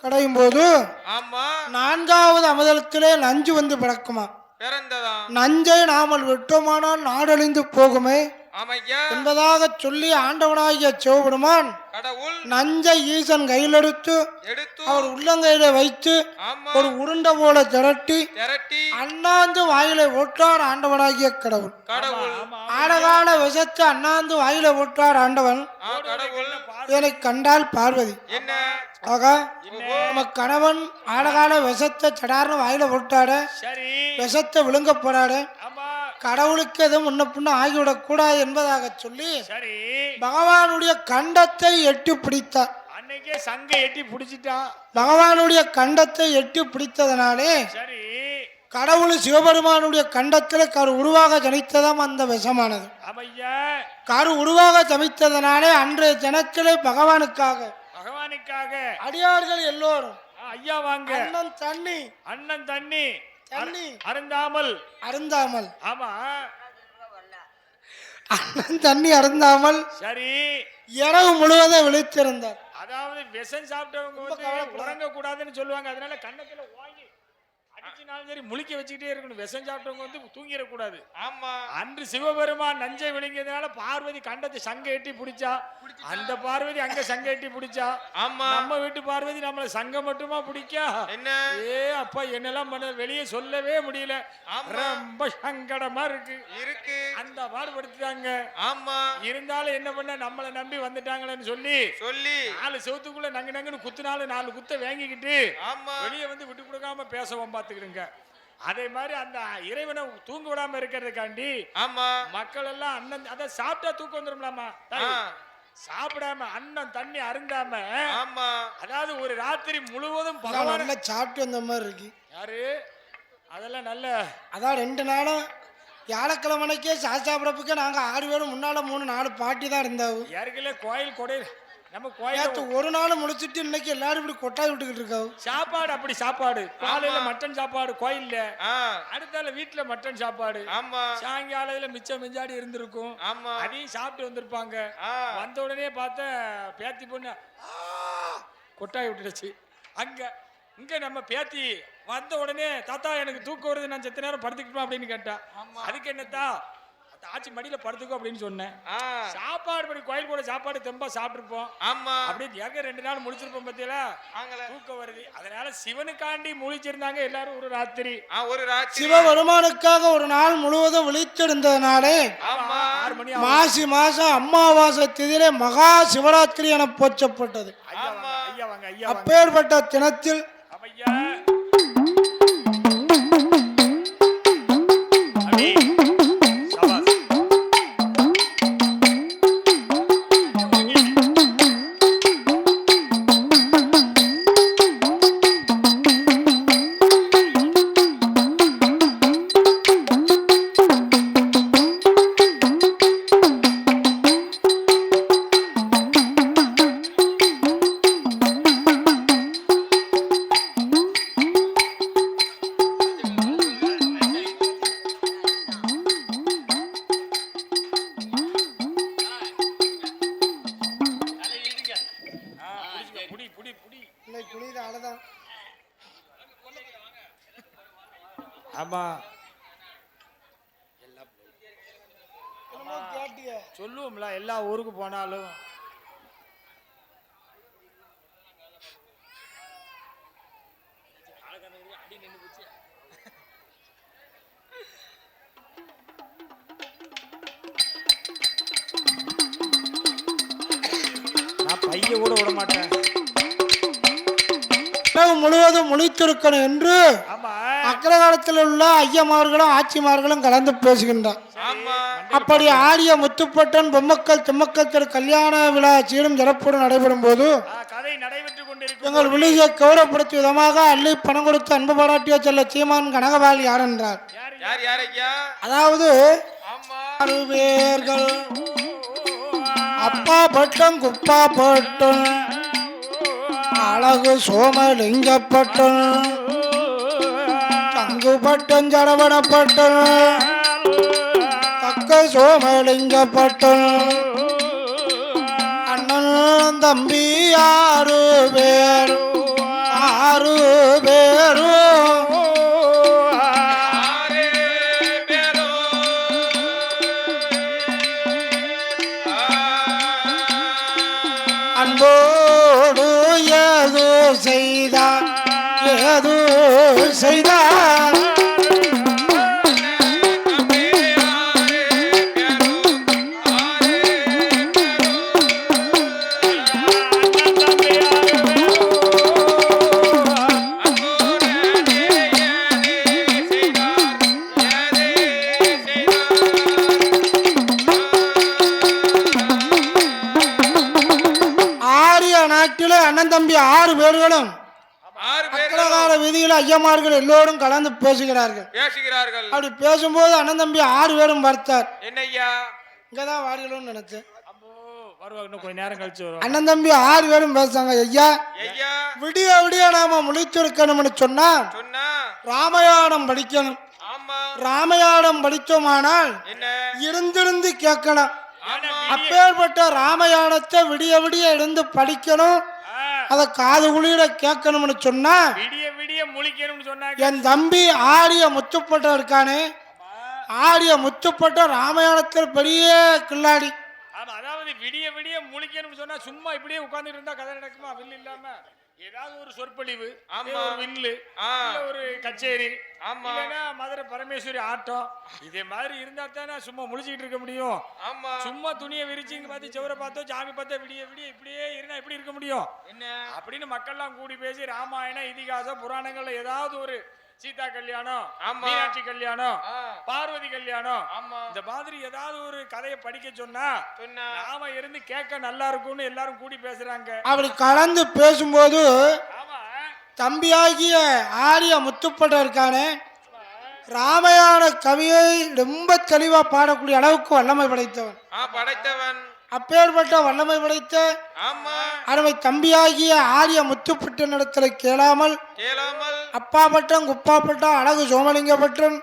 கடையும் போது ஆமா நான்காவது அமுதத்திலே நஞ்சு வந்து பிறக்குமா. நஞ்சை நாமல் விட்டோமானால் நாடழிந்து போகுமே என்பதாக சொல்லி ஆண்டவனாகிய சிவபெருமான் நஞ்சை ஈசன் கையில் எடுத்து அவர் உள்ளங்கையில வைத்து ஒரு உருண்டை போல திரட்டி அண்ணாந்து வாயிலை ஓட்டார் ஆண்டவனாகிய கடவுள். ஆழகால விஷத்தை அண்ணாந்து வாயிலை ஓட்டார் ஆண்டவன். இதனை கண்டால் பார்வதி ஆக நம்ம கணவன் ஆழகால விஷத்தை சடார்னு வாயில போட்டாட விஷத்தை விழுங்க போறாடு கடவுளுக்கு எதுவும் முன்ன பின்ன ஆகிவிடக் கூடாது என்பதாக சொல்லி பகவானுடைய கண்டத்தை எட்டி பிடித்தார். அன்னைக்கே சங்க எட்டி பிடிச்சிட்டான். பகவானுடைய கண்டத்தை எட்டி பிடித்ததனாலே கடவுள் சிவபெருமானுடைய கண்டத்தில் கரு உருவாக ஜனித்ததாம் அந்த விஷமானது. கரு உருவாக ஜமித்ததனாலே அன்றைய தினத்திலே பகவானுக்காக அடியார்கள் எல்லோரும் ஐயா வாங்க அண்ணன் தண்ணி அருந்தாமல் ஆமா அண்ணன் தண்ணி அருந்தாமல் சரி இரவு முழுவதும் விழித்திருந்தார். அதாவது விஷம் சாப்பிட்டவங்க உறங்க கூடாதுன்னு சொல்லுவாங்க. அதனால கண்ணத்துல வாங்கி அடிச்சினாலும் சரி முழிக்க வச்சுக்கிட்டே இருக்கணும். விஷம் சாப்பிட்டவங்க தூங்கிடக்கூடாது. ஆமா அன்று சிவபெருமான் நஞ்சை விழுங்கியதுனால பார்வதி கண்டத்தை சங்க எட்டி பிடிச்சா. அந்த பார்வதி அங்க சங்க எட்டி பிடிச்சா. ஆமா நம்ம வீட்டு பார்வதி நம்மள சங்க மட்டுமா பிடிக்கா என்ன? அப்பா என்னெல்லாம் பண்ண வெளியே சொல்லவே முடியல. ரொம்ப சங்கடமா இருக்கு அந்த பாடுபடுத்துறாங்க. ஆமா இருந்தாலும் என்ன பண்ண நம்மளை நம்பி வந்துட்டாங்களேன்னு சொல்லி நாலு செவத்துக்குள்ள நங்குன்னு குத்துனாலும் 4 குத்த வாங்கிக்கிட்டு வெளியே விட்டு கொடுக்காம பேசவும் பார்த்துக்கிடுங்க. அதே மாதிரி அந்த இறைவனை தூங்க விடாம இருக்கிறதுக்காண்டி ஆமா மக்கள் எல்லாம் அண்ணன் அதை சாப்பிட்டா தூக்கம் வந்துரும்லாமா. சாப்பிடாம அண்ணன் தண்ணி அருந்தாம ஆமா அதாவது ஒரு ராத்திரி முழுவதும் பகவான சாப்பிட்டு வந்த மாதிரி இருக்கு. யாரு அதெல்லாம் நல்ல அதான் 2 நாளும் வியாழக்கிழமைக்கே சாப்பிடறதுக்கு நாங்க 6 பேரும் முன்னால 3-4 பாட்டி தான் இருந்தாவும் யாருக்குள்ள கோயில் கொடை நம்ம கோயிலுக்கு ஒரு நாள் முடிச்சுட்டு இன்னைக்கு எல்லாரும் இப்படி கொட்டாய் விட்டுக்கிட்டு இருக்காங்க. சாப்பாடு அப்படி சாப்பாடு காலையில மட்டன் சாப்பாடு கோயில்ல அடுத்தால வீட்டுல மட்டன் சாப்பாடு சாயங்காலத்துல மிச்சம் மிஞ்சாடி இருந்திருக்கும். அதையும் சாப்பிட்டு வந்திருப்பாங்க. வந்த உடனே பார்த்த பேத்தி பொண்ணு கொட்டாய் விட்டுடுச்சு. இங்க நம்ம பேத்தி வந்த உடனே தாத்தா எனக்கு தூக்கம் வருது நான் செத்த நேரம் படுத்துக்கிட்டோம் அப்படின்னு கேட்டா. அதுக்கு என்னத்தா ஆச்சி மடியில படுத்துக்கோ அப்படின்னு சொன்னேன். சாப்பாடு படி கோயில் கூட சாப்பாடு தெம்பா சாப்பிட்டுருப்போம். ஆமா அப்படி 2 நாள் முடிச்சிருப்போம் பத்தியில தூக்கம் வருது. அதனால சிவனுக்காண்டி முழிச்சிருந்தாங்க எல்லாரும் ஒரு ராத்திரி. சிவபெருமானுக்காக ஒரு நாள் முழுவதும் விழித்திருந்ததுனாலே மாசி மாசம் அமாவாசை திதியிலே மகா சிவராத்திரி என போற்றப்பட்டது. அப்பேற்பட்ட தினத்தில் சொல்லுவோம்ல எல்லா ஊருக்கு போனாலும் நான் பைய கூட விட மாட்டேன். முழுவதும் முழித்திருக்கணும் என்று அக்ரகாலத்தில் உள்ள ஐயமார்களும் ஆட்சிமார்களும் கலந்து பேசுகின்றார். அப்படி ஆரிய முத்துப்பட்டன் பொம்மக்கள் திம்மக்கள் திரு கல்யாண விழா சீரும் சிறப்புடன் நடைபெறும் போது எங்கள் விழியை கௌரவப்படுத்தும் விதமாக அள்ளி பணம் கொடுத்து அன்பு பாராட்டிய செல்ல சீமான் கனகபால் யார் என்றார். அதாவது பேர்கள் அப்பா பட்டம் குப்பா பட்டம் அழகு சோமலிங்கப்பட்டம் தங்குபட்டம் ஜடவனப்பட்டம் தக்க சோமலிங்கப்பட்டம் அண்ணன் தம்பி 6 பேர் ஏது செய்தார் அண்ணன் தம்பி 6 பேர்களும் அக்கரகால விதியில ஐயமார்கள் எல்லோரும் கலந்து பேசுகிறார்கள். அப்படி பேசும்போது அண்ணன் தம்பி 6 பேரும் பார்த்தார். என்னய்யா இங்கதான் வாடிகளும் நினைச்சேன். கொஞ்ச நேரம் கழிச்சு வரும். அண்ணன் தம்பி 6 பேரும் பேசாங்க. ஐயா விடிய விடிய நாம முழிச்சிருக்கணும்னு சொன்னா ராமாயணம் படிக்கணும். ராமாயணம் படித்தோமானால் இருந்திருந்து கேட்கணும். அப்பேற்பட்ட ராமாயணத்தை விடிய விடிய இருந்து படிக்கணும். அத காது குளிர கேட்கணும்னு சொன்னா விடிய விடிய முழிக்கணும்னு சொன்னாங்க. என் தம்பி ஆரிய முத்துப்பட்ட இருக்கானே, ஆரிய முத்துப்பட்ட ராமாயணத்தில் பெரிய கில்லாடி. அதாவது விடிய விடிய முழிக்கணும்னு சொன்னா சும்மா இப்படியே உட்கார்ந்துட்டு இருந்தா கதை நடக்குமா? வில்லு இல்லாம ஏதாவது ஒரு சொற்பொழிவு, ஒரு வில்லு, ஒரு கச்சேரி, மதுரை பரமேஸ்வரி ஆட்டம், இதே மாதிரி இருந்தா தானே சும்மா முழிச்சுக்கிட்டு இருக்க முடியும். சும்மா துணியை விரிச்சு இங்க பார்த்து செவரை பார்த்தோம் சாமி பார்த்தா விடிய விடிய இப்படியே இருந்தா எப்படி இருக்க முடியும் அப்படின்னு மக்கள்லாம் கூடி பேசி ராமாயணம் இதிகாசம் புராணங்கள்ல ஏதாவது ஒரு சீதா கல்யாணம், மீனாட்சி கல்யாணம், பார்வதி கல்யாணம், இந்த மாதிரி ஏதாவது ஒரு கதையை படிக்க சொன்னா நாம இருந்து கேட்க நல்லா இருக்கும்னு எல்லாரும் கூடி பேசுறாங்க. அப்படி கலந்து பேசும்போது தம்பியாகிய ஆரிய முத்துப்பட்ட இருக்கானே ராமாயண கவியை ரொம்ப தெளிவா பாடக்கூடிய அளவுக்கு வல்லமை படைத்தவன். அப்பேற்பட்ட வல்லமை படைத்த அருமை தம்பியாகிய ஆரிய முத்துப்பட்ட இடத்துல கேளாமல் அப்பா பட்டம் குப்பா பட்டம் அழகு சோமலிங்கப்பட்டன்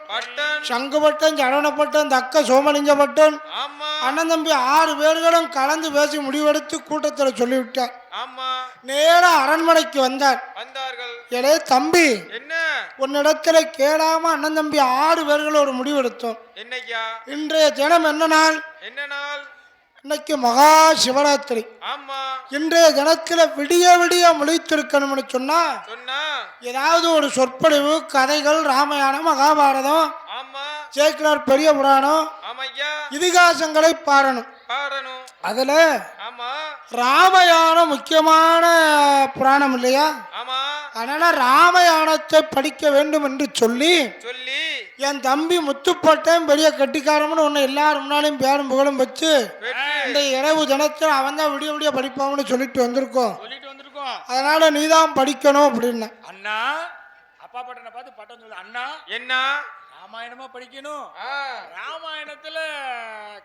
சங்குபட்டன் ஜனனப்பட்டன் தக்க சோமலிங்கப்பட்டன் அண்ணன் தம்பி 6 பேர்களும் கலந்து பேசி முடிவெடுத்து கூட்டத்தில் சொல்லிவிட்டார். நேரா அரண்மனைக்கு வந்தார்கள். ஏலே தம்பி, உன்னிடத்துல கேளாம அண்ணன் தம்பி 6 பேர்கள் ஒரு முடிவெடுத்தோம். இன்றைய தினம் என்ன நாள்? இன்னைக்கு மகா சிவராத்திரி. இன்றைய தினத்துல விடிய விடிய முழித்திருக்கணும்னு சொன்னா ஏதாவது ஒரு சொற்பொழிவு கதைகள் ராமாயணம் மகாபாரதம் சேக்கிலார் பெரிய புராணம் இதிகாசங்களை பாடணும். அதுல ராமாயணம் முக்கியமான புராணம் இல்லையா? அதனால ராமாயணத்தை படிக்க வேண்டும் என்று சொல்லி என் தம்பி முத்துப்பட்டன் பெரிய கட்டிக்காரம்னு ஒன்னு எல்லாரும் முன்னாலையும் பேரும் புகழும் வச்சு இந்த இரவு தினத்தில் அவன் தான் விடிய விடிய படிப்பான்னு சொல்லிட்டு வந்திருக்கோம். அதனால நீதான் படிக்கணும் அப்படின்னு. அண்ணா அப்பா பட்டனை பார்த்து பட்டன் சொல்லு. அண்ணா என்ன ராமாயணமா படிக்கணும்? ராமாயணத்துல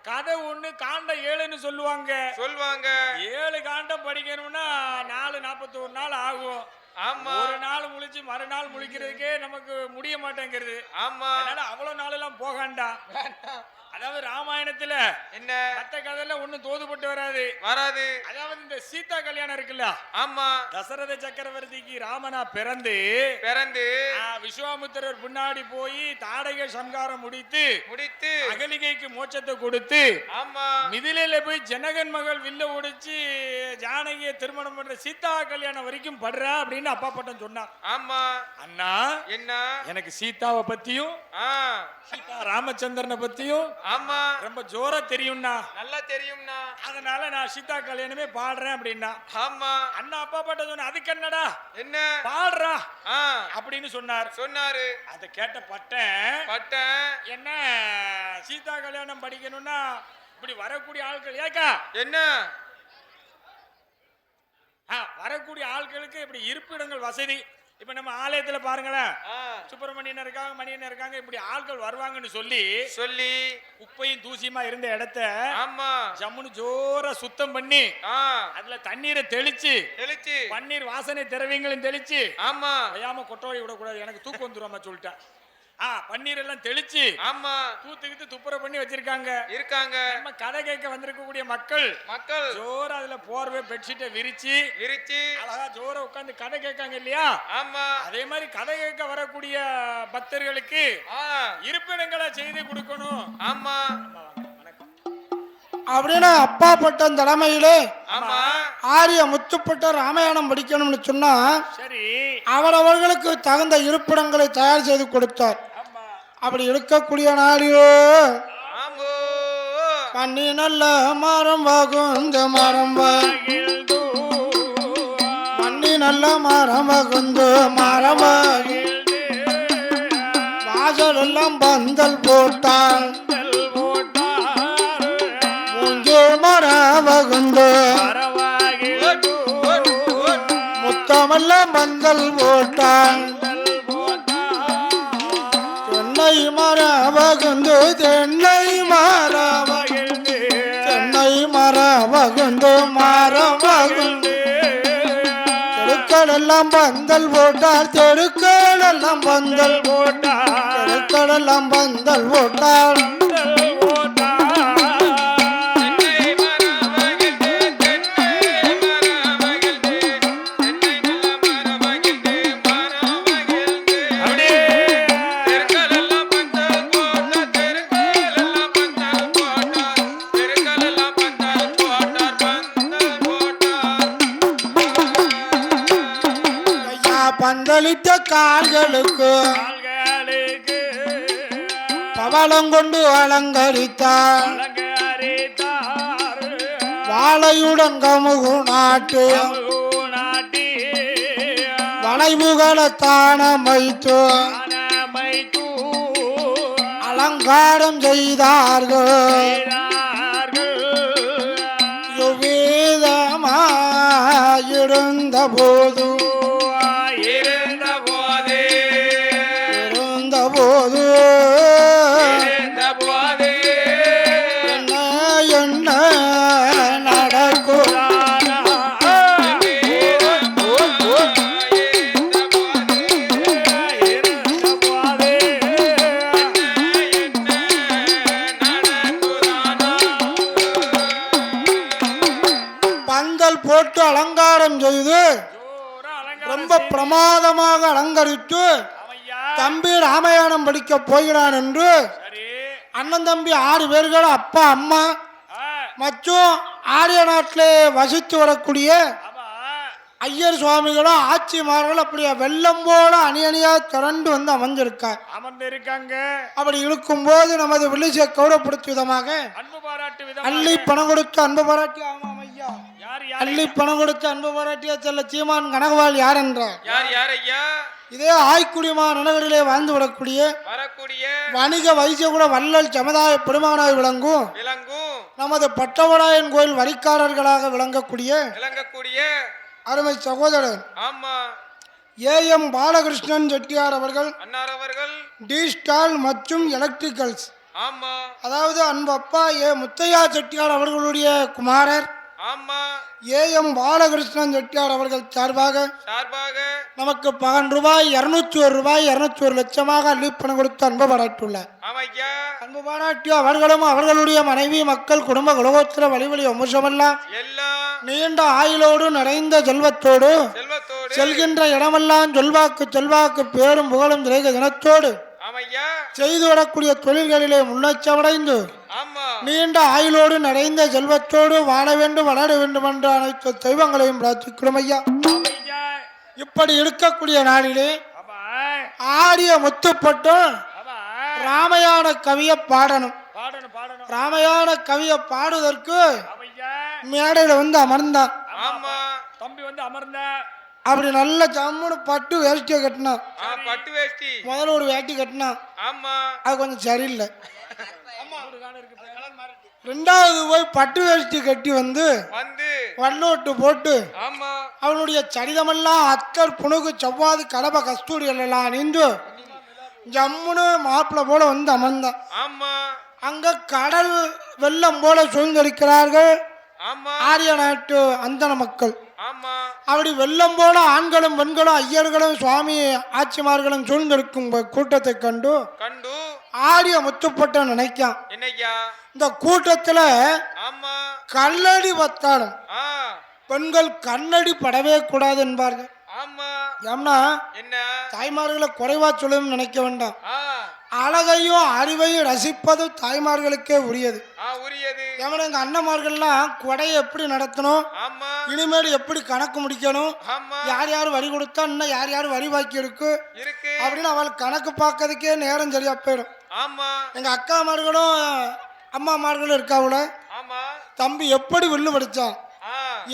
கதை 1 காண்டம் 7ன்னு சொல்லுவாங்க. 7 காண்டம் படிக்கணும்னா 441 நாள் ஆகும். ஒரு நாள் முழிச்சு மறுநாள் முழிக்கிறதுக்கே நமக்கு முடிய மாட்டேங்கிறது. அதனால அவ்வளவு நாள் எல்லாம் போகாண்டா. அதாவது ராமாயணத்துல என்ன மத்த கதையில ஒண்ணும் தோதுபட்டு வராது. அதாவது இந்த சீதா கல்யாணம் இருக்குல்ல, தசரத சக்கரவர்த்திக்கு ராமனா பிறந்து விஸ்வாமித்திரர் பின்னாடி போய் தாடகை சம்காரம் முடித்து அகலிகைக்கு மோட்சத்தை கொடுத்து மிதிலையில போய் ஜனகன் மகள் வில்ல ஒடிச்சு ஜானகியை திருமணம் பண்ற சீதா கல்யாணம் வரைக்கும் படுறா அப்படின்னு அப்பா பட்டம் சொன்னார். அண்ணா என்ன எனக்கு சீதாவை பத்தியும் சீதா ராமச்சந்திரனை பத்தியும் ரொம்ப ஜோரா தெரியும்னா, நல்லா தெரியும்னா, அதனால நான் சீதா கல்யாணமே பாடுறேன் அப்படின்னா. அண்ணா அப்பா பட்டம் சொன்ன அதுக்கு என்னடா என்ன பாடுறா அப்படின்னு சொன்னாரு. அதை கேட்ட பட்டன் என்ன சீதா கல்யாணம் படிக்கணும்னா இப்படி வரக்கூடிய ஆட்கள் ஏக்கா என்ன வரக்கூடிய ஆட்களுக்கு இப்படி இருப்பிடங்கள் வசதி. இப்ப நம்ம ஆலயத்துல பாருங்களேன், சுப்பிரமணியன் இருக்காங்க, மணியன் இருக்காங்க, இப்படி ஆட்கள் வருவாங்கன்னு சொல்லி குப்பையும் தூசியுமா இருந்த இடத்த ஜம்முன்னு ஜோரா சுத்தம் பண்ணி அதுல தண்ணீரை தெளிச்சு பன்னீர் வாசனை திரவியங்களும் தெளிச்சு வையாம கொட்டோடி விடக்கூடாது, எனக்கு தூக்கம் வந்துருவாம சொல்லிட்டேன். பன்னீர் எல்லாம் தெளிச்சு தூத்துக்கிட்டு துப்புர பண்ணி வச்சிருக்காங்க. நம்ம கதை கேட்க வந்திருக்கக்கூடிய மக்கள் ஜோர அதுல போர்வை பெட்ஷீட்டை விரிச்சு அழகா ஜோர உட்கார்ந்து கதை கேட்காங்க இல்லையா? அதே மாதிரி கதை கேட்க வரக்கூடிய பக்தர்களுக்கு இருப்பிடங்களை செய்து கொடுக்கணும். அப்படின்னு அப்பா பட்டம் தலைமையிலே ஆமா ஆரிய முத்துப்பட்ட ராமாயணம் படிக்கணும்னு சொன்னா சரி அவரவர்களுக்கு தகுந்த இருப்பிடங்களை தயார் செய்து கொடுத்தார். ஆமா அப்படி இருக்கக்கூடிய நாளிலோ ஆமோ பண்ணி நல்ல மரம் வகுந்த மரம் மகிழ்ந்து பண்ணி நல்ல மரம் வகுந்து மரம் மகிழ்ந்து வாசல் எல்லாம் பந்தல் போட்டான் போட்டார் மூங்கே மரம் வகுந்து மரவாகிழ்ந்து முத்தமெல்லாம் பந்தல் போட்டான் தென்னை மரம் வகுந்து தென்னை மரம் மகிழ்ந்து தென்னை மரம் வகுந்து மரம் வகுந்து தெருக்கள் எல்லாம் பந்தல் போட்டார் தெருக்கள் எல்லாம் பந்தல் போட்டார் தெருக்கள் எல்லாம் பந்தல் போட்டார் ஐயா பந்தலிட்ட கால்களுக்கு பவளம் கொண்டு அலங்கரித்தார் வாழையுடன் கமுகு நாட்டு வளைவுகள தானமைத்து அலங்காரம் செய்தார்கள் இருந்த போது இருந்த போது என்ன என்ன நடக்கும் பந்தல் போட்டு அலங்காரம் செய்து ரொம்ப பிரமாதமாக அலங்கரித்து தம்பி ராமாயணம் படிக்க போகிறான் என்று அண்ணன் தம்பி 6 பேர்கள் அப்பா அம்மா மற்றும் ஆரிய நாட்டிலே வசித்து வரக்கூடிய ஐயர் சுவாமிகளும் ஆட்சிமார்களும் அப்படியே வெள்ளம் போல அணி அணியா திரண்டு வந்து அமர்ந்திருக்காங்க. அப்படி இருக்கும்போது நமது வில்லிசை கௌரவப்படுத்தும் விதமாக அள்ளி பணம் கொடுத்து அன்பு பாராட்டி ஆமாம் ஐயா அள்ளி பணம் கொடுத்து அன்பு பாராட்டிய செல்ல சீமான் கனகவாள் யார் என்றார் இதே ஆய்க்குடிமா நகரிலே வாழ்ந்து வரக்கூடிய வணிக வைசிய கூட வள்ளல் சமுதாய பெருமகனாய் விளங்கும் நமது பட்டவராயன் கோயில் வரிக்காரர்களாக விளங்கக்கூடிய அருமை சகோதரர் ஏஎம் பாலகிருஷ்ணன் செட்டியார் அவர்கள் டி ஸ்டால் மற்றும் எலக்ட்ரிக்கல்ஸ் அதாவது அன்பு அப்பா ஏ முத்தையா செட்டியார் அவர்களுடைய குமாரர் ஏஎம் பாலகிருஷ்ணன் செட்டியார் அவர்கள் சார்பாக நமக்கு 12 ரூபாய் 201 ரூபாய் 201 லட்சமாக அள்ளிப்பணம் கொடுத்து அன்பு பாராட்டியுள்ளார். அன்பு பாராட்டிய அவர்களும் அவர்களுடைய மனைவி மக்கள் குடும்ப குலகோத்திர வழிவழி வம்சமெல்லாம் நீண்ட ஆயுளோடு நிறைந்த செல்வத்தோடு செல்கின்ற இடமெல்லாம் செல்வாக்கு பேரும் புகழும் திரைக தினத்தோடு செய்து வரக்கூடிய தொழில்களிலே முன்னேற்றமடைந்து நீண்ட ஆயுளோடு நிறைந்த செல்வத்தோடு வாழ வேண்டும் வளர வேண்டும் என்ற அனைத்து தெய்வங்களையும் பிரார்த்திக்கிறோம் ஐயா. இப்படி இருக்கக்கூடிய நாளிலே ஆரிய முத்துப்பட்டும் ராமாயண கவியை பாடணும். ராமாயண கவியை பாடுவதற்கு மேடையில வந்து அமர்ந்தான். அப்படி நல்ல ஜம்முன்னு பட்டு வேஷ்டியை கட்டினான். முதல்ல ஒரு வேட்டி கட்டினான், அது கொஞ்சம் சரியில்லை. ரெண்டாவது போய் பட்டு வேஷ்டி கட்டி வந்து வண்ணோட்டு போட்டு அவனுடைய சரிதமெல்லாம் அத்தர் புணுகு செவ்வாது கடப கஸ்தூரிகள் எல்லாம் அணிந்து ஜம்முன்னு மாப்பிள்ள போல வந்து அமர்ந்தான். அங்க கடல் வெள்ளம் போல சூழ்ந்திருக்கிறார்கள் ஆரிய நாட்டு அந்தன மக்கள். அப்படி வெள்ளம் போல ஆண்களும் பெண்களும் ஐயர்களும் சுவாமி ஆட்சிமார்களும் சூழ்ந்திருக்கும் கூட்டத்தை கண்டு ஆரிய முத்துப்பட்ட நினைக்கான், இந்த கூட்டத்துல கல்லடி பத்தாடும் பெண்கள் கண்ணடி படவே கூடாது என்பார்கள். ஏன்னா தாய்மார்களை குறைவா சொல்லணும்னு நினைக்க வேண்டாம். அழகையும் அறிவையும் ரசிப்பது தாய்மார்களுக்கே உரியது. உரியது. ஏன்னா எங்க அண்ணன்மார்கள்லாம் கொடையை எப்படி நடத்தணும், இனிமேல் எப்படி கணக்கு முடிக்கணும், யார் யார் வரி கொடுத்தா இன்னும் யார் யார் வரி பாக்கி இருக்கு அப்படின்னு அவள் கணக்கு பார்க்கறதுக்கே நேரம் சரியா போயிடும். எங்க அக்காமார்களும் அம்மாமார்களும் இருக்காவுல, தம்பி எப்படி வில்லு படிச்சான்,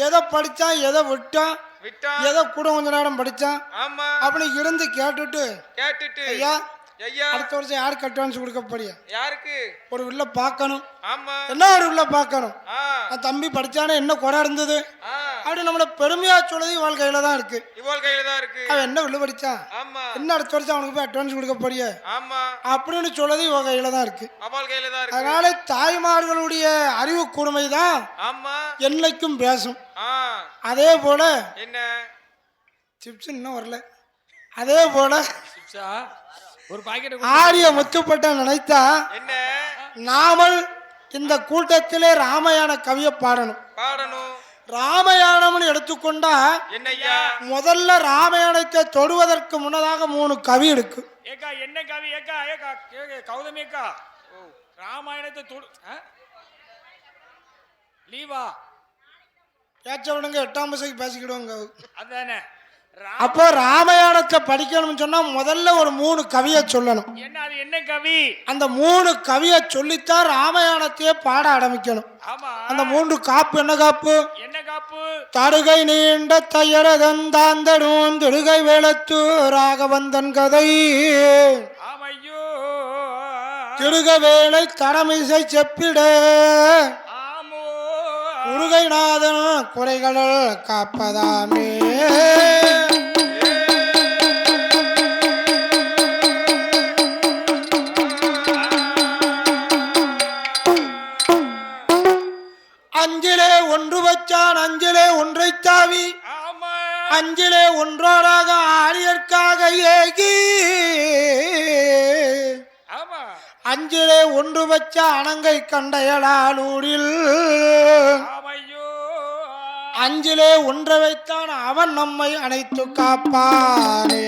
எதை படிச்சான், எதை விட்டான், எதை கூட கொஞ்ச நேரம் படிச்சான் அப்படி இருந்து கேட்டுட்டு ஐயா அடுத்த வருஷம் யாருக்கு அட்வான்ஸ் கொடுக்க போறியா, யாருக்கு ஒரு வில்ல பார்க்கணும், என்ன ஒரு வில்ல பார்க்கணும், தம்பி படிச்சானே என்ன குறை இருந்தது அப்படி நம்மள பெருமையா சொல்லுது இவள் கையில தான் இருக்கு. அவன் என்ன வில்லு படிச்சான், என்ன அடுத்த வருஷம் அவனுக்கு போய் அட்வான்ஸ் கொடுக்க போறிய அப்படின்னு சொல்லுது இவள் கையில தான் இருக்கு. அதனால தாய்மார்களுடைய அறிவு கூர்மை தான் என்னைக்கும் பேசும். அதே போல என்ன சிப்ஸ் இன்னும் வரல, அதே போல ஒரு பாக்கெட் ஆரிய முத்துப்பட்ட நினைத்தா நாமல் இந்த கூட்டத்திலே ராமாயண கவியை பாடணும். ராமாயணம்னு எடுத்துக்கொண்டா முதல்ல ராமாயணத்தை தொடுவதற்கு முன்னதாக 3 கவி இருக்கு. ஏக்கா என்ன கவி, ஏக்கா ஏக்கா கௌதமி அக்கா ராமாயணத்தை லீவா பேச்ச விடுங்க, 8ஆம் பசைக்கு பேசிக்கிடுவாங்க. அதானே அப்போ ராமாயணத்தை படிக்கணும்னு சொன்னா முதல்ல ஒரு 3 கவியை சொல்லணும். என்ன அது என்ன கவி, அந்த 3 கவியை சொல்லித்தான் ராமாயணத்தையே பாட ஆரம்பிக்கணும். அந்த 3 காப்பு என்ன காப்பு, என்ன காப்பு, தடுகை நீண்ட தயரதன் தாந்தடும் திடுகை வேளத்து ராகவந்தன் கதை, திடுக வேளை தடமிசை செப்பிட முருகைநாதன் குறைகள் காப்பதாமே. அஞ்சிலே ஒன்று வச்சான் அஞ்சிலே ஒன்றை தாவி, அஞ்சிலே ஒன்றோராக ஆரியற்காக ஏகி, அஞ்சிலே ஒன்று வச்ச அணங்கை கண்டையலாலூரில், அஞ்சிலே ஒன்றை வைத்தான் அவன் நம்மை அணைத்து காப்பானே.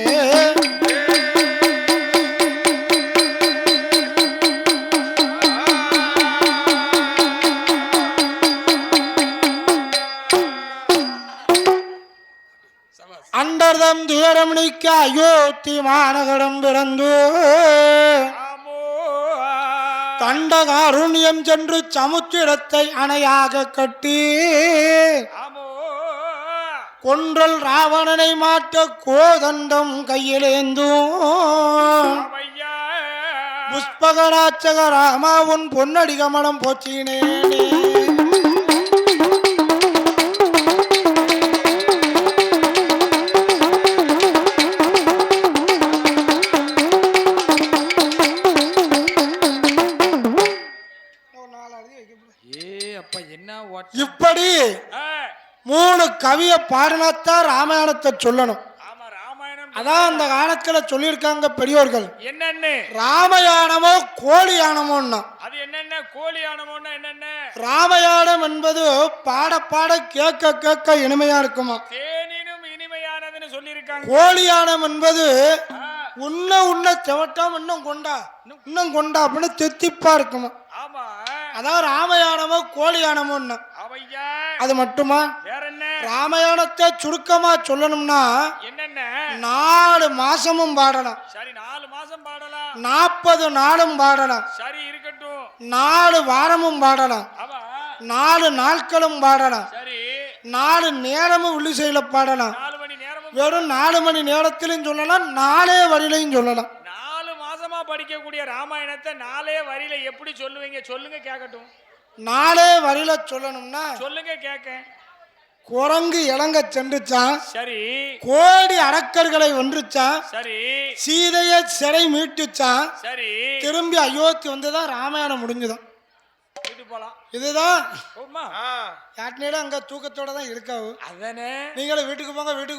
அண்டர்தம் துயரம் நீக்க அயோத்தி மாநகரம் பிறந்து கண்டகாருண்யம் சென்று சமுத்திரத்தை அணையாக கட்டி கொன்றல் ராவணனை மாற்ற கோதண்டம் கையிலேந்தும் புஷ்பகராட்சக ராமா உன் பொன்னடி கமலம் போச்சினே. இப்படி 3 கவியை பாடினாத்தான் ராமாயணத்தை சொல்லணும். அதான் அந்த காலத்துல சொல்லியிருக்காங்க பெரியோர்கள். என்னன்னு ராமாயணமோ கோழியானமோன்னா, அது என்னென்ன கோழியானமோன்னா என்னென்ன, ராமாயணம் என்பது பாட பாட கேட்க கேட்க இனிமையா இருக்குமா, தேனினும் இனிமையானதுன்னு சொல்லியிருக்காங்க. கோழியானம் என்பது உன்ன செவட்டாம இன்னும் கொண்டா அப்படின்னு தித்திப்பா இருக்குமா. அதான் ராமாயணமோ கோழியானமோன்னா. அது மட்டுமா, ராமாயணத்தை சுருக்கமா சொல்லணும்னா 4 மாசமும் பாடலாம், 40 நாளும் பாடலாம், 4 வாரமும் பாடலாம், 4 நாட்களும் பாடலாம், 4 நேரமும் உள்ளிசையில பாடலாம், வெறும் 4 மணி நேரத்திலும் சொல்லலாம், 4 வரியிலையும் சொல்லலாம். 4 மாசமா படிக்கக்கூடிய ராமாயணத்தை 4 வரியில எப்படி சொல்லுவீங்க, சொல்லுங்க கேட்கட்டும். 4 வரியில சொல்லணும்னா சொல்லுங்க கேட்க. குரங்கு இளங்க சென்றுச்சான், சரி, கோடி அரக்கர்களை வென்றுச்சான், சரி, சீதையை சிறை மீட்டுச்சான், சரி, திரும்பி அயோத்தி வந்துதான் ராமாயணம் முடிஞ்சுதான். போலாம். இதுதான் யாட்டினேட அங்க தூக்கத்தோட தான் இருக்காவு. அதானே நீங்களும் வீட்டுக்கு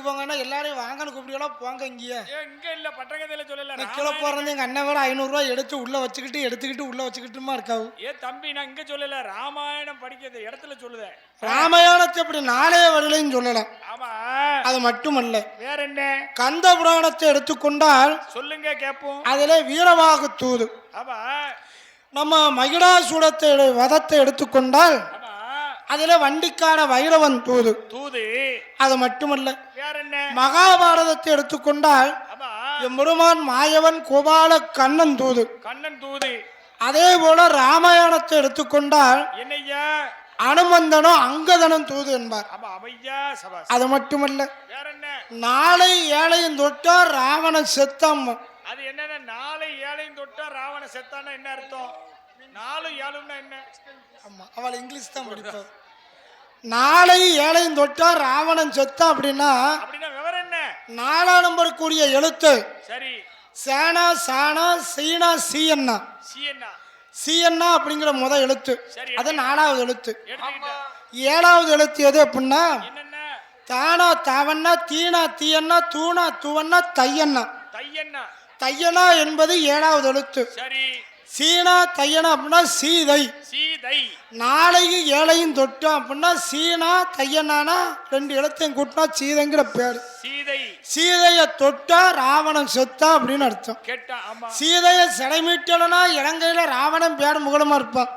போங்கன்னா எல்லாரையும் வாங்கன்னு கூப்பிடலாம், போங்க. இங்க இல்ல பட்டகத்தில சொல்லல, கீழே போறது எங்க அண்ணன் வேற 500 ரூபாய் எடுத்து உள்ள எடுத்துக்கிட்டு உள்ள வச்சுக்கிட்டுமா இருக்காவு. தம்பி நான் இங்க சொல்லல, ராமாயணம் படிக்கிற இடத்துல சொல்லுதேன். ராமாயணத்தை இப்படி 4 வரியிலையும் சொல்லலாம். ஆமா, அது மட்டுமல்ல, வேற என்ன, கந்த புராணத்தை எடுத்துக்கொண்டால் சொல்லுங்க கேட்போம். அதிலே வீரவாகு தூது. ஆமா, நம்ம மகிடாசூரத்தை வதத்தை எடுத்துக்கொண்டால் அதுல வண்டிக்கார வைரவன் தூது அது மட்டுமல்ல வேற என்ன மகாபாரதத்தை எடுத்துக்கொண்டால் எம்பெருமான் மாயவன் கோபால கண்ணன் தூது அதே போல ராமாயணத்தை எடுத்துக்கொண்டால் என்னையா அனுமந்தனும் அங்கதனும் தூது என்பார் அது மட்டுமல்ல நாளை ஏழையும் தொட்டா ராவணன் செத்தாம் அது என்னன்னா நாளை ஏழையும் தொட்டா ராவண செத்தானா என்ன அர்த்தம் நாலு ஏழுன்னா என்ன ஆமா அவள் இங்கிலீஷ் தான் படிப்பார் நாளை ஏழையும் தொட்டா ராவணன் செத்தான் அப்படின்னா விவரம் என்ன 4 நம்பர் கூடிய எழுத்து சரி சேனா சானா சீனா சீயன்னா சீயன்னா அப்படிங்கிற முதல் எழுத்து அது 4வது எழுத்து 7வது எழுத்து எது அப்படின்னா தானா தாவண்ணா தீனா தீயன்னா தூணா தூவண்ணா தையண்ணா தையனா என்பது 7வது எழுத்து சீனா தையனா அப்படின்னா சீதை நாளைக்கு ஏழையும் தொட்டோம் அப்படின்னா சீனா தையனானா 2 எழுத்தையும் கூட்டினா சீதைங்கிற பேரு சீதைய தொட்டா ராவணன் செத்தா அப்படின்னு அர்த்தம் சீதைய சிறை மீட்டலனா இலங்கையில ராவணன் பேடு முகலமா இருப்பான்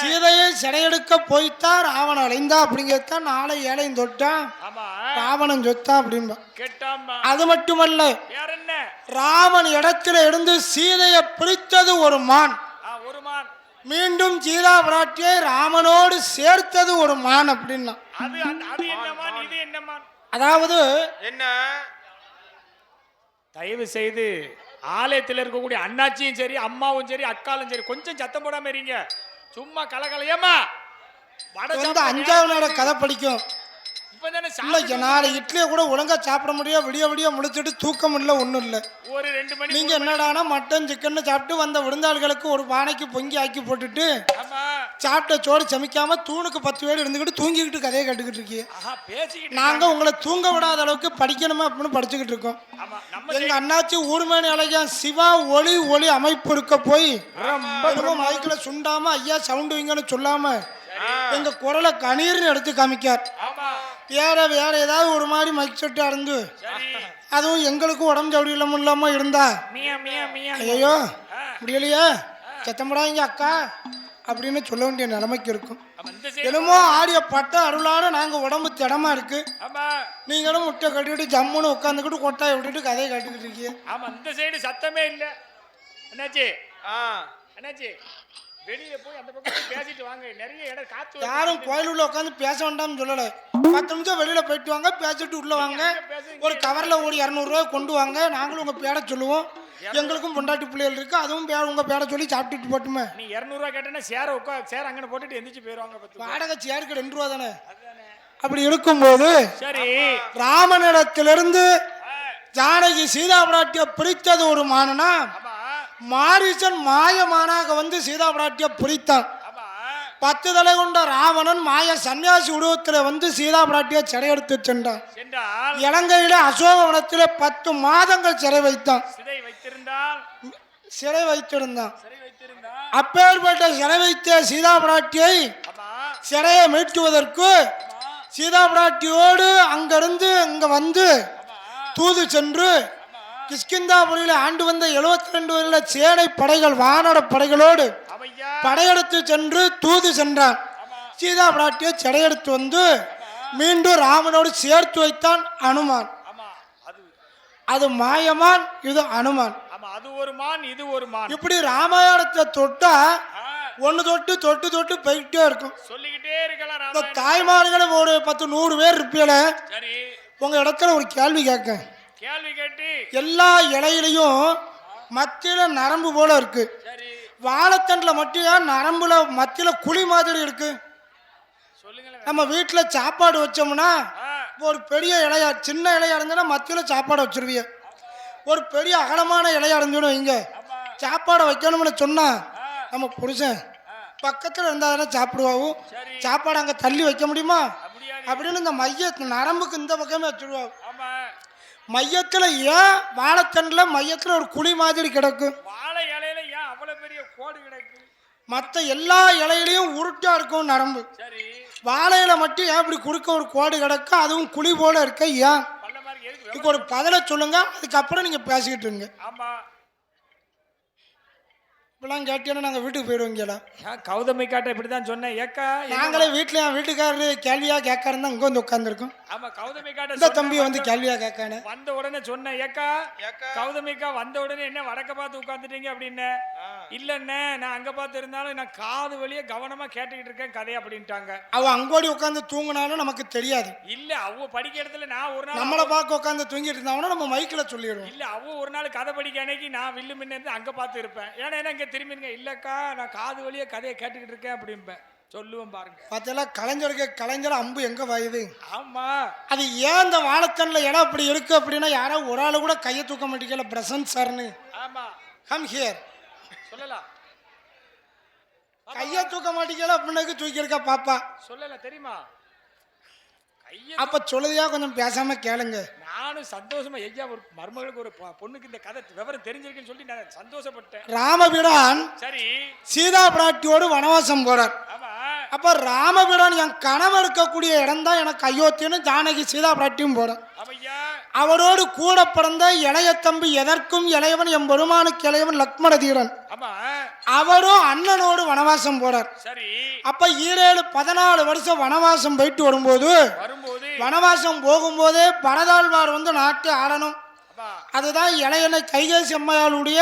சீதையை சிறையெடுக்க போய்த்தா ராவணன் அலைந்தா அப்படிங்கிறதான் நாளை ஏழையும் தொட்டா ராவணன் சொத்தா அப்படின்பா அது மட்டுமல்ல ராமன் இடத்துல இருந்து சீதையை பிரித்தது ஒரு மான் மீண்டும் சீதா பிராட்டியை ராமனோடு சேர்த்தது ஒரு மான் அப்படின்னா அதாவது என்ன தயவு செய்து ஆலயத்தில் இருக்கக்கூடிய அண்ணாச்சியும் சரி அம்மாவும் சரி அக்காலும் சரி கொஞ்சம் சத்தம் போடாம இருங்க சும்மா கலகலையம்மா 5வது நாட கதை படிக்கும் நாளை இட்லியை கூட ஒழுங்கா சாப்பிட முடியும் விடிய விடிய முடிச்சுட்டு தூக்கம் இல்லை ஒன்றும் இல்லை ஒரு 2 மணி நீங்க என்னடானா மட்டன் சிக்கன் சாப்பிட்டு வந்த விருந்தாளிகளுக்கு ஒரு பானைக்கு பொங்கி ஆக்கி போட்டுட்டு சாப்பிட்ட சோறு சமைக்காம தூணுக்கு 10 பேர் இருந்துக்கிட்டு தூங்கிக்கிட்டு கதையை கட்டுக்கிட்டு இருக்கீங்க நாங்க உங்களை தூங்க விடாத அளவுக்கு படிக்கணுமே அப்படின்னு படிச்சுக்கிட்டு இருக்கோம் எங்க அண்ணாச்சி ஊர்மேனி அழகியான் சிவா ஒளி ஒளி அமைப்பு இருக்க போய் மைக்கில் சுண்டாம ஐயா சவுண்டு வைங்கன்னு சொல்லாம எங்க குரலை கணீர்னு எடுத்து காமிக்கார் வேற ஏதாவது ஒரு மாதிரி மைக் செட்டு அறந்து அதுவும் எங்களுக்கு உடம்பு சௌடியம் இல்லாம இருந்தா ஐயோ முடியலையே சத்தம்படாங்க அக்கா அப்படின்னு சொல்ல வேண்டிய நிலைமைக்கு இருக்கும் என்னமோ ஆடிய பட்ட அருளான நாங்க உடம்பு திடமா இருக்கு நீங்களும் முட்டை கட்டிட்டு ஜம்முன்னு உட்காந்துக்கிட்டு கொட்டாயை விட்டுட்டு கதையை கட்டிக்கிட்டு இருக்கீங்க இந்த சைடு சத்தமே இல்லை என்னாச்சு வெளியில போய் அந்த பக்கம் பேசிட்டு வாங்க நிறைய இடம் காத்து யாரும் கோயில் உள்ள உட்காந்து பேச வேண்டாம்னு சொல்லல 10 நிமிஷம் வெளியில போயிட்டு வாங்க பேசிட்டு உள்ள வாங்க ஒரு கவர்ல ஒரு 200 ரூபாய் கொண்டு வாங்க நாங்களும் உங்க பேட சொல்லுவோம் எங்களுக்கும் பொண்டாட்டி பிள்ளைகள் இருக்கு அதுவும் உங்க பேட சொல்லி சாப்பிட்டுட்டு போட்டுமே நீ 200 ரூபாய் கேட்டேன்னா சேர் அங்கே போட்டுட்டு எந்திரிச்சு போயிருவாங்க வாடகை சேருக்கு 2 ரூபா தானே அப்படி இருக்கும்போது சரி ராமனிடத்திலிருந்து ஜானகி சீதா பிராட்டியை பிரித்தது ஒரு மானனா மாரீசன் மாயமானாக வந்து சீதா பிராட்டியை பிரித்தான் 10 தலை கொண்ட ராவணன் மாய சன்னியாசி உருவத்தில் வந்து சீதா பிராட்டியை சிறையெடுத்து சென்றான் இலங்கையில அசோகவனத்தில் 10 மாதங்கள் சிறை வைத்திருந்தான் அப்பேற்பட்ட சிறை வைத்த சீதா பிராட்டியை சிறையை மீட்டுவதற்கு சீதா பிராட்டியோடு அங்கிருந்து இங்க வந்து தூது சென்று கிஷ்கிந்தாபுரியில் ஆண்டு வந்த 72 வருட சேனை படைகள் வானட படைகளோடு படையெடுத்து சென்று தூது சென்றான் சீதா பிராட்டியை சிறையெடுத்து வந்து மீண்டும் ராமனோடு சேர்த்து வைத்தான் அனுமான் அது மாயமான் இது அனுமான் இப்படி ராமாயணத்தை தொட்டா ஒன்னு தொட்டு போயிட்டே இருக்கும் இந்த தாய்மார்களும் ஒரு 10-100 பேர் இருப்பீங்கள உங்க இடத்துல ஒரு கேள்வி கேட்க எல்லா இலையிலையும் மத்தியில நரம்பு போல இருக்கு வாழைத்தண்டில் மட்டும் நரம்புல மத்தியில குழி மாதிரி இருக்கு நம்ம வீட்டுல சாப்பாடு வச்சோம்னா ஒரு பெரிய இலையா சின்ன இலையா இருந்ததுன்னா மத்தியில சாப்பாடு வச்சிருவீங்க ஒரு பெரிய அகலமான இலையா இருந்துன்னு வைங்க சாப்பாடை வைக்கணும்னு சொன்னா நம்ம புருஷன் பக்கத்துல இருந்தா தானே சாப்பிடுவாவும் சாப்பாடு அங்க தள்ளி வைக்க முடியுமா அப்படின்னு இந்த மைய நரம்புக்கு இந்த பக்கமே வச்சிருவாங்க மையத்துல ஏன் வாழைத்தண்டில் மையத்துல ஒரு குழி மாதிரி கிடக்கு வாழை இலையில ஏன் அவ்வளவு பெரிய கோடு கிடக்கு மற்ற எல்லா இலையிலையும் உருட்டா இருக்கும் நரம்பு வாழையில மட்டும் ஏன் இப்படி குறுக்க ஒரு கோடு கிடக்கு அதுவும் குழி போல இருக்க ஏன் இதுக்கு ஒரு பதில சொல்லுங்க அதுக்கப்புறம் நீங்க பேசிக்கிட்டு இருங்க இப்பெல்லாம் கேட்டீங்கன்னா நாங்க வீட்டுக்கு போயிடுவோங்கடா. கௌதமி காட்ட இப்படிதான் சொன்னேன் ஏக்கா. நாங்களே வீட்டுல என் வீட்டுக்காரரு கேள்வியா கேட்காருன்னு இங்க வந்து உட்கார்ந்துருக்கோம். ஆமா கௌதமி காட்ட இந்த தம்பி வந்து கேள்வியா கேட்கானு வந்த உடனே சொன்னேன் ஏக்கா. கௌதமிக்கா வந்த உடனே என்ன வடக்க பார்த்து உட்கார்ந்துட்டீங்க அப்படின்னு. இல்லண்ணே நான் அங்க பார்த்து இருந்தாலும் நான் காது வழியே கவனமா கேட்டுக்கிட்டு இருக்கேன் கதையை அப்படின்ட்டாங்க. அவ அங்கோடி உட்காந்து தூங்கினாலும் நமக்கு தெரியாது. இல்ல அவ படிக்க இடத்துல நான் ஒரு நாள் நம்மளை பார்க்க உட்காந்து தூங்கிட்டு இருந்தாங்கன்னா நம்ம மைக்கில் சொல்லிடுவோம். இல்ல அவ ஒரு நாள் கதை படிக்க அன்னைக்கு நான் வில்லு முன்ன இருந்து அங்க பார்த்து இருப்பேன். ஏன்னா இங்க திரும்பிங்க இல்லக்கா நான் காது வழியே கதையை கேட்டுக்கிட்டு இருக்கேன் அப்படிம்பேன். சொல்லுவேன் பாருங்க. பார்த்தெல்லாம் கலைஞர் அம்பு எங்க வாயுது. ஆமா அது ஏன் இந்த வாழைத்தன்ல இடம் அப்படி இருக்கு அப்படின்னா யாரோ ஒரு ஆளு கூட கையை தூக்க மாட்டேங்கல பிரசன்ட் சார்னு. ஆமா கம் ஹியர் சொல்லலாம். கையை தூக்க மாட்டேங்கல அப்படின்னு தூக்கி இருக்கா பாப்பா சொல்லல தெரியுமா. அப்ப சொல்லுதியா கொஞ்சம் பேசாம கேளுங்க. நானும் சந்தோஷமா ஐயா ஒரு மருமகளுக்கு ஒரு பொண்ணுக்கு இந்த கதை விவரம் தெரிஞ்சிருக்குன்னு சொல்லி நான் சந்தோஷப்பட்டேன். ராமபிரான் சரி சீதா பிராட்டியோடு வனவாசம் போறார். அப்ப ராமபிரான் என் கனவு இருக்கக்கூடிய இடம் தான் எனக்கு அயோத்தின்னு ஜானகி சீதா பிராட்டியும் போறார். அவரோடு கூட பிறந்த இளைய தம்பி எதற்கும் இளையவன் என் பெருமானுக்கு இளையவன் லக்ஷ்மண தீரன் அவரும் அண்ணனோடு வனவாசம் போறார். அப்ப 14 வருஷம் வனவாசம் போயிட்டு வரும்போது வனவாசம் போகும்போதே பரதாழ்வார் வந்து நாட்டை ஆளணும். அதுதான் இளையனை கைகேசி அம்மையாளுடைய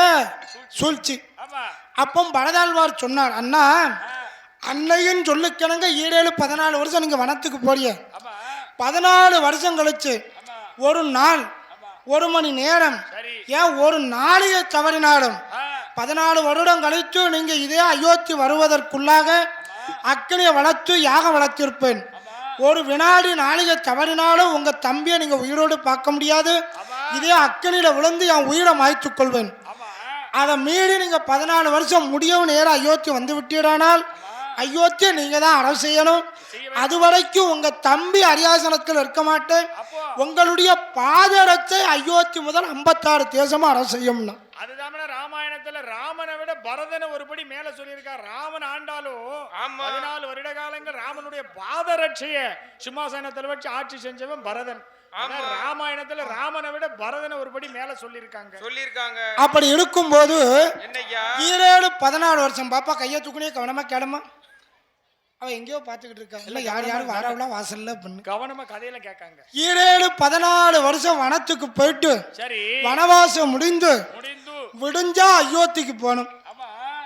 சூழ்ச்சி. அப்போ பரதாழ்வார் சொன்னார் அண்ணா அன்னையின் சொல்லுக்கிணங்க 14 வருஷம் நீங்க வனத்துக்கு போறிய 14 வருஷம் கழிச்சு ஒரு நாள் 1 மணி நேரம் ஏன் ஒரு நாளையை தவறினாலும் 14 வருடம் கழித்து நீங்க இதே அயோத்தி வருவதற்குள்ளாக அக்கினியை வளர்த்து யாகம் வளர்த்திருப்பேன். ஒரு வினாடி நாளையை தவறினாலும் உங்க தம்பியை நீங்க உயிரோடு பார்க்க முடியாது. இதே அக்கினியில விழுந்து என் உயிரை மாய்த்துக் கொள்வேன். அதை மீறி நீங்க 14 வருஷம் முடியவும் நேரம் அயோத்தி வந்து விட்டீரானால் அயோத்தியை நீங்க தான் அரசு செய்யணும். அது வரைக்கும் உங்க தம்பி அரியாசனத்தில் இருக்க மாட்டேன். உங்களுடைய பாதரத்தை அயோத்தி முதல் 56 தேசமா அரசு செய்யணும். அதுதான் ராமாயணத்துல ராமனை விட பரதனை ஒருபடி மேல சொல்லியிருக்கார். ராமன் ஆண்டாலும் 14 வருட காலங்கள் ராமனுடைய பாதரட்சைய சிம்மாசனத்தில் வச்சு ஆட்சி செஞ்சவன் பரதன். ராமாயணத்துல ராமனை விட பரதனை ஒருபடி மேல சொல்லியிருக்காங்க. அப்படி இருக்கும் போது 14 வருஷம் பாப்பா கையை தூக்குனே கவனமா கேளமா. அவ எங்கேயோ பாத்துக்கிட்டு இருக்கா. இல்ல யாரும் வாரவெல்லாம் வாசல்ல பண்ணு கவனமா கதையில கேட்காங்க. 14 வருஷம் வனத்துக்கு போயிட்டு சரி வனவாசம் முடிந்து விடிஞ்சா அயோத்திக்கு போகணும்.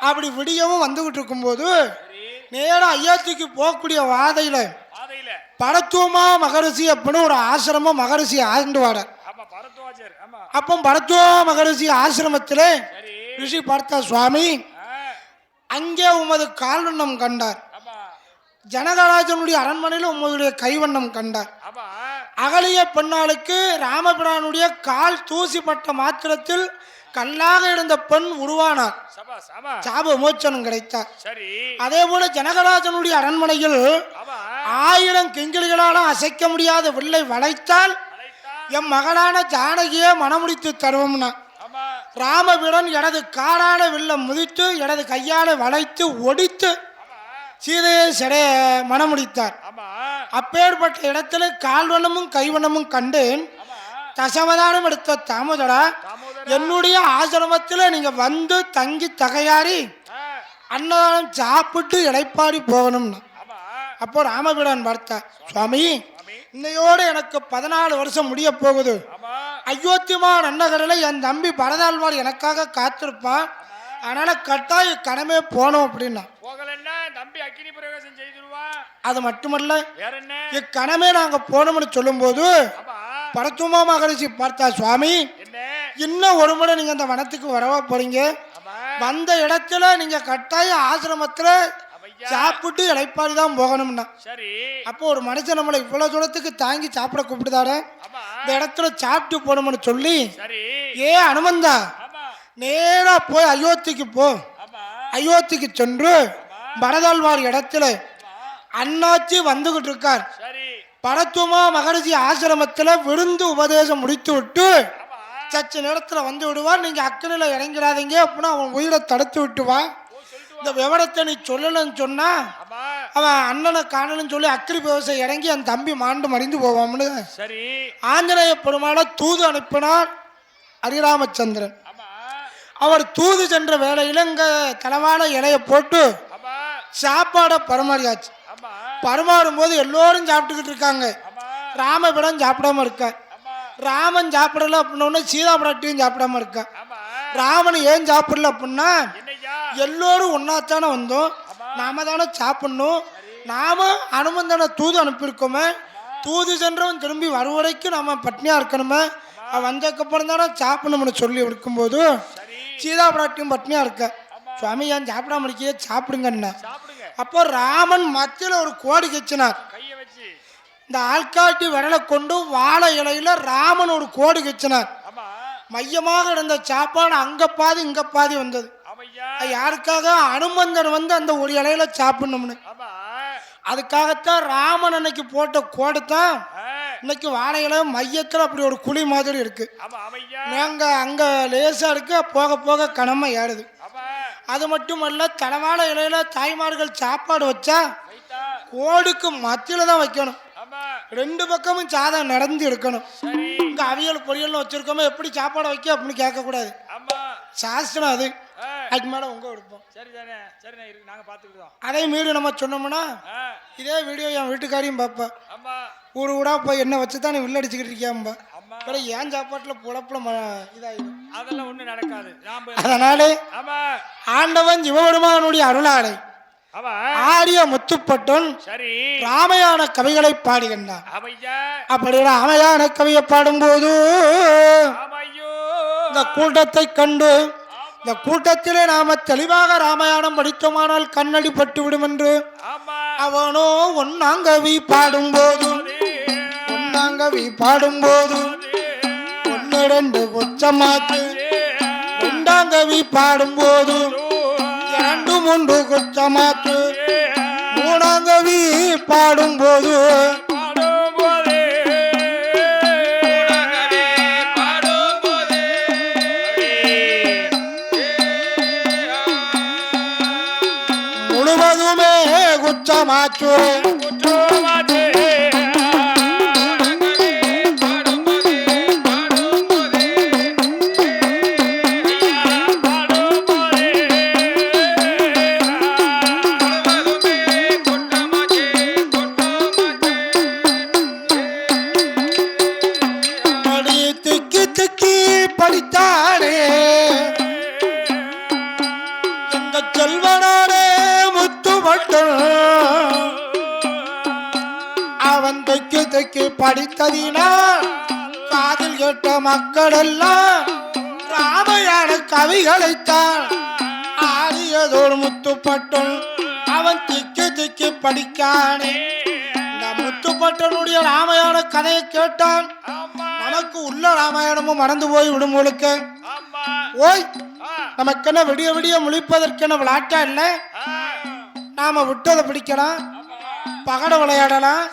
அப்படி விடியவும் வந்துகிட்டு இருக்கும் போது நேரம் அயோத்திக்கு போகக்கூடிய வாதையில பரத்துவமா மகரிஷி அப்படின்னு ஒரு ஆசிரமம் மகரிஷி ஆண்டு வாடார். அப்போ பரத்துவ மகரிஷி ஆசிரமத்திலே ரிஷி பார்த்த சுவாமி அங்கே உமது கால்வண்ணம் கண்டார். ஜனகராஜனுடைய அரண்மனையில் உங்களுடைய கைவண்ணம் கண்டார். அகலிய பெண்ணாளுக்கு ராமபிரானுடைய கால் தூசிப்பட்ட மாத்திரத்தில் கல்லாக இருந்த பெண் உருவானார். சாப விமோச்சனம் கிடைத்தார். அதே போல ஜனகராஜனுடைய அரண்மனையில் 1000 கிங்கிலிகளால் அசைக்க முடியாத வில்லை வளைத்தால் என் மகளான ஜானகியை மனமுடித்து தருவோம்னா ராமபிரான் இடது காலான வில்லை முதித்து இடது கையால வளைத்து ஒடித்து சீதையை சிறைய மனமுடித்தார். அப்பேற்பட்ட இடத்துல கால்வண்ணமும் கைவண்ணமும் கண்டேன். தசவதானம் எடுத்த தாமோதரா என்னுடைய ஆசிரமத்தில் நீங்க வந்து தங்கி தகையாரி அன்னதானம் சாப்பிட்டு இளைப்பாடி போகணும்னா. அப்போ ராமபிரான் பார்த்தார் சுவாமி இன்னையோடு எனக்கு 14 வருஷம் முடிய போகுது. அயோத்தியமா நன்னகரில் என் தம்பி பரதாழ்வார் எனக்காக காத்திருப்பான். அதனால கட்டாய கடமே போனோம் அப்படின்னா அது மட்டுமல்ல இக்கணமே நாங்க போனோம்னு சொல்லும் போது பரத்துவமா மகரிஷி பார்த்தா சுவாமி இன்னும் ஒரு முறை நீங்க அந்த வனத்துக்கு வரவா போறீங்க. வந்த இடத்துல நீங்க கட்டாய ஆசிரமத்துல சாப்பிட்டு இளைப்பாடி தான் போகணும்னா. அப்போ ஒரு மனுஷன் நம்மளை இவ்வளவு தூரத்துக்கு தாங்கி சாப்பிட கூப்பிடுதாரு இந்த இடத்துல சாப்பிட்டு போகணும்னு சொல்லி ஏ அனுமந்தா நேரா போய் அயோத்திக்கு போ. அயோத்திக்கு சென்று பரதாழ்வார் இடத்துல அண்ணாச்சி வந்துகிட்டு இருக்கார். பரத்துவமா மகரிஷி ஆசிரமத்துல விருந்து உபதேசம் முடித்து விட்டு சற்று நேரத்துல வந்து விடுவார். நீங்க அக்கனில இறங்கிறாதீங்க அப்படின்னா அவன் உயிரை தடுத்து விட்டுவா. இந்த விவரத்தை நீ சொல்லலன்னு சொன்னா அவன் அண்ணனை காணலன்னு சொல்லி அக்கிரி விவசாயம் இறங்கி அந்த தம்பி மாண்டு மறைந்து போவான்னு ஆஞ்சநேய பெருமாளை தூது அனுப்பினார் ஹரிராமச்சந்திரன். அவர் தூது சென்ற வேளையில இங்க தலவாழ இலைய போட்டு சாப்பாடை பரிமாறியாச்சு. பரிமாறும் போது எல்லோரும் சாப்பிட்டுக்கிட்டு இருக்காங்க. ராமபிடம் சாப்பிடாம இருக்க. ராமன் சாப்பிடல அப்படின்னா சீதா பிராட்டியும் சாப்பிடாம இருக்க. ராமன் ஏன் சாப்பிடல அப்படின்னா எல்லோரும் ஒன்னாத்தானே வந்தோம், நாம தானே சாப்பிடணும், நாம அனுமந்தன தூது அனுப்பியிருக்கோமே, தூது சென்றவன் திரும்பி வருவரைக்கும் நாம பட்னியா இருக்கணுமே, வந்ததுக்கப்புறம் தானே சாப்பிடணும்னு சொல்லி இருக்கும்போது சீதா பிராட்டியும் பட்னியா இருக்க. சுவாமி ஏன் சாப்பிடாம இருக்கியே, சாப்பிடுங்கண்ணா. அப்போ ராமன் மத்தியில் ஒரு கோடி கச்சினார். இந்த ஆள்காட்டி விரலை கொண்டு வாழை இலையில ராமன் ஒரு கோடி கச்சினார். மையமாக இருந்த சாப்பாடு அங்க பாதி இங்க பாதி வந்தது. யாருக்காக? அனுமந்தன் வந்து அந்த ஒரு இலையில சாப்பிடணும்னு. அதுக்காகத்தான் ராமன் அன்னைக்கு போட்ட கோடு தான் இன்னைக்கு வாழை இலை மையத்தில் அப்படி ஒரு குழி மாதிரி இருக்கு. நாங்க அங்க லேசா இருக்கு, போக போக கனமா ஏறுது. அது மட்டுமல்ல, தலவாழை இலையில தாய்மார்கள் சாப்பாடு வச்சா கோடுக்கு மத்தியில தான் வைக்கணும். ரெண்டு பக்கமும் சாதம் நடந்து இருக்கணும். இங்க அவியல் பொரியல் வச்சிருக்கோமே, எப்படி சாப்பாடு வைக்க அப்படின்னு கேட்க கூடாது. சாஸ்திரம் அது. அதுக்கு மேல உங்க விருப்பம். அதே மீறி நம்ம சொன்னோம்னா இதே வீடியோ என் வீட்டுக்காரையும் பாப்பா. ஊரு ஊடா போய் என்ன வச்சுதான் நீ வில்லடிச்சுக்கிட்டு இருக்கியாம்பா. ஏன் சாப்பாட்டுல புழப்புல இதாயிடும். அதெல்லாம் ஒண்ணு நடக்காது. அதனால ஆண்டவன் சிவபெருமானுடைய அருளாலை ஆரிய முத்துப்பட்டன் ராமையான கவிகளை பாடுகின்றான். அப்படி ராமையான கவியை பாடும்போது இந்த கூட்டத்தை கண்டு, இந்த கூட்டத்திலே நாம தெளிவாக ராமாயணம் படித்தோமானால் கண்ணடி பட்டு விடும் என்று அவனோ ஒன்னாங்கவி பாடும்போது ஒன்னு ரெண்டு கொச்சமாத்து, ரெண்டாங்கவி பாடும்போது இரண்டு மூன்று கொச்சமாத்து, மூணாங்கவி பாடும்போது முழுவதுமே குச்சமாச்சு. படித்தானே இந்த செல்வனானே முத்துப்பட்டன், அவன் தைக்கு தைக்கு படித்ததினால் காதில் கேட்ட மக்கள் எல்லாம் ராமையான கவிகளைத்தான் ஆடியதோடு முத்துப்பட்டன். அவன் திக்கு திக்கு படிக்கானே. இந்த முத்துப்பட்டனுடைய ராமையான கதையை கேட்டான். நமக்கு உள்ள ராமாயணமும் மறந்து போய் விடும் முழுக்க. ஓய், நமக்கென்ன விடிய விடிய முழிப்பதற்கென விளையாட்டா இல்ல? நாம விட்டதை பிடிக்கலாம், பகட விளையாடலாம்,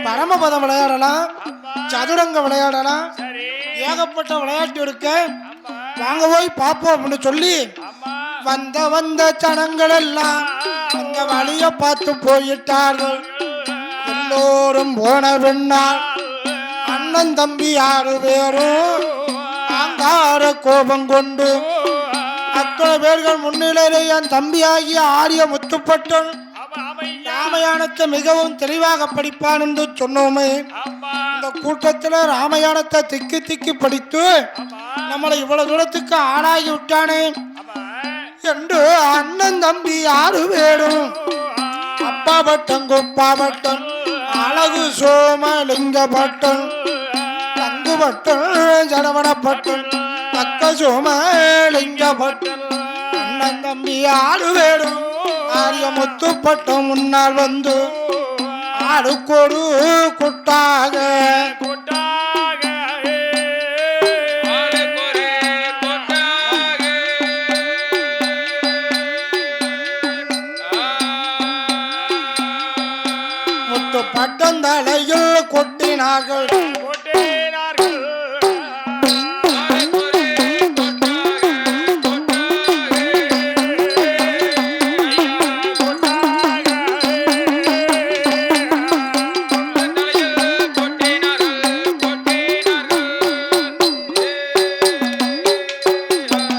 பரமபதம் விளையாடலாம், சதுரங்க விளையாடலாம், ஏகப்பட்ட விளையாட்டு இருக்க. வாங்க போய் பார்ப்போம் அப்படின்னு சொல்லி வந்த ஜனங்கள் எல்லாம் அந்த வழிய பார்த்து போயிட்டார்கள். எல்லோரும் போன பின்னால் அண்ணன் தம்பி 6 பேரும் அங்கார கோபம் கொண்டு அத்தனை பேர்கள் முன்னிலையிலே என் தம்பி ஆகிய ஆரிய முத்துப்பட்டன் ராமாயணத்தை மிகவும் தெளிவாக படிப்பான் என்று சொன்னோமே. இந்த கூட்டத்தில் ராமாயணத்தை திக்கி திக்கி படித்து நம்மளை இவ்வளவு தூரத்துக்கு ஆளாகி விட்டானே என்று அண்ணன் தம்பி 6 பேரும் அப்பா பட்டன் கொப்பா பட்டன் அழகு சோமலிங்க பட்டன் தங்கு பட்டன் ஜடவன பட்டன் தக்க சோமலிங்க பட்டன் அண்ணன் தம்பி 6 பேரும் ஆரிய முத்துப்பட்டம் முன்னால் வந்து ஆடுக்கொரு கொட்டாக பட்டந்தலையில் கொட்டினார்கள்.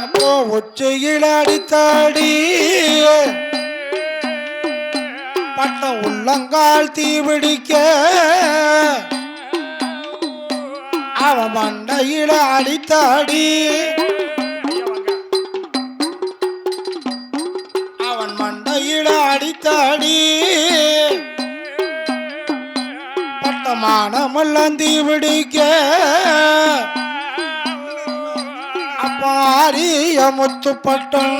அப்போ உச்சியில் அடித்தாடி பட்டம் உள்ளங்கால் தீபிடிக்க அவன் மண்டையில அடித்தாடி அவன் மண்டையில அடித்தாடி பட்டமானமெல்லாம் தீபிடிக்க அப்பாரிய முத்துப்பட்டம்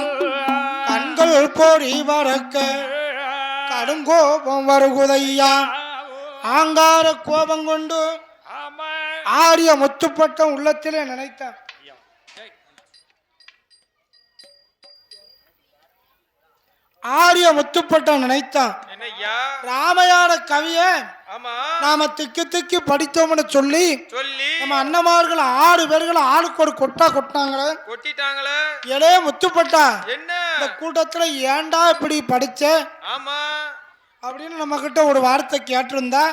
கண்கள் பொறி வரக்க கடுங்கோபம் வருகுதையா ஆங்கார கோபம் கொண்டு ஆரிய முத்துப்பட்டம் உள்ளத்திலே நினைத்தான். ஆரிய முத்துப்பட்டம் நினைத்தான் ராமையான கவிய நாம திக்கி திக்கி படித்தோம்னு சொல்லி நம்ம அண்ணமார்கள் 6 பேர்கள் ஆளுக்கு ஒரு கொட்டா கொட்டிட்டாங்களே. ஏலே முத்துப்பட்டா இந்த கூட்டத்துல ஏண்டா இப்படி படிச்ச அப்படின்னு நம்ம கிட்ட ஒரு வார்த்தை கேட்டிருந்தா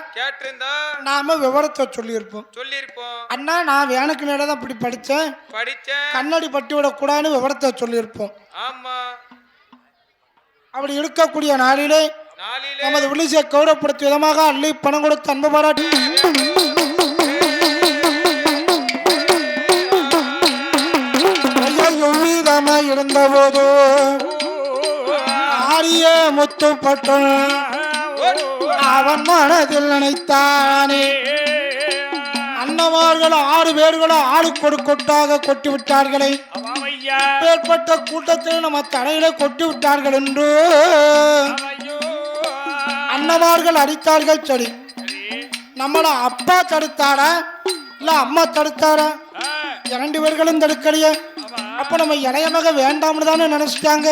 நாம விவரத்தை சொல்லியிருப்போம். அண்ணா நான் வேணுக்கு நேரம் தான் இப்படி படிச்சேன் கண்ணாடி பட்டி விட கூடாதுன்னு விவரத்தை சொல்லியிருப்போம். அப்படி இருக்கக்கூடிய நாளிலே நமது விழிசை கௌரவப்படுத்தும் விதமாக அள்ளி பணம் கொடுத்து அன்பு பாராட்டி இருந்த போது ஆரிய முத்துப்பட்டம் அவன் மனதில் நினைத்தானே அண்ணமார்கள் 6 பேர்களும் ஆளுக்கு கொட்டாக கொட்டி விட்டார்களே. ஏற்பட்ட கூட்டத்தில் நம்ம தலையில கொட்டி விட்டார்கள் என்று அண்ணமார்கள் அடித்தார்கள். சரி நம்மள அப்பா தடுத்தாரா இல்ல அம்மா தடுத்தாரா? 2 பேர்களும் தடுக்கலையே. அப்ப நம்ம இளைய மக வேண்டாம்னு தானே நினைச்சிட்டாங்க.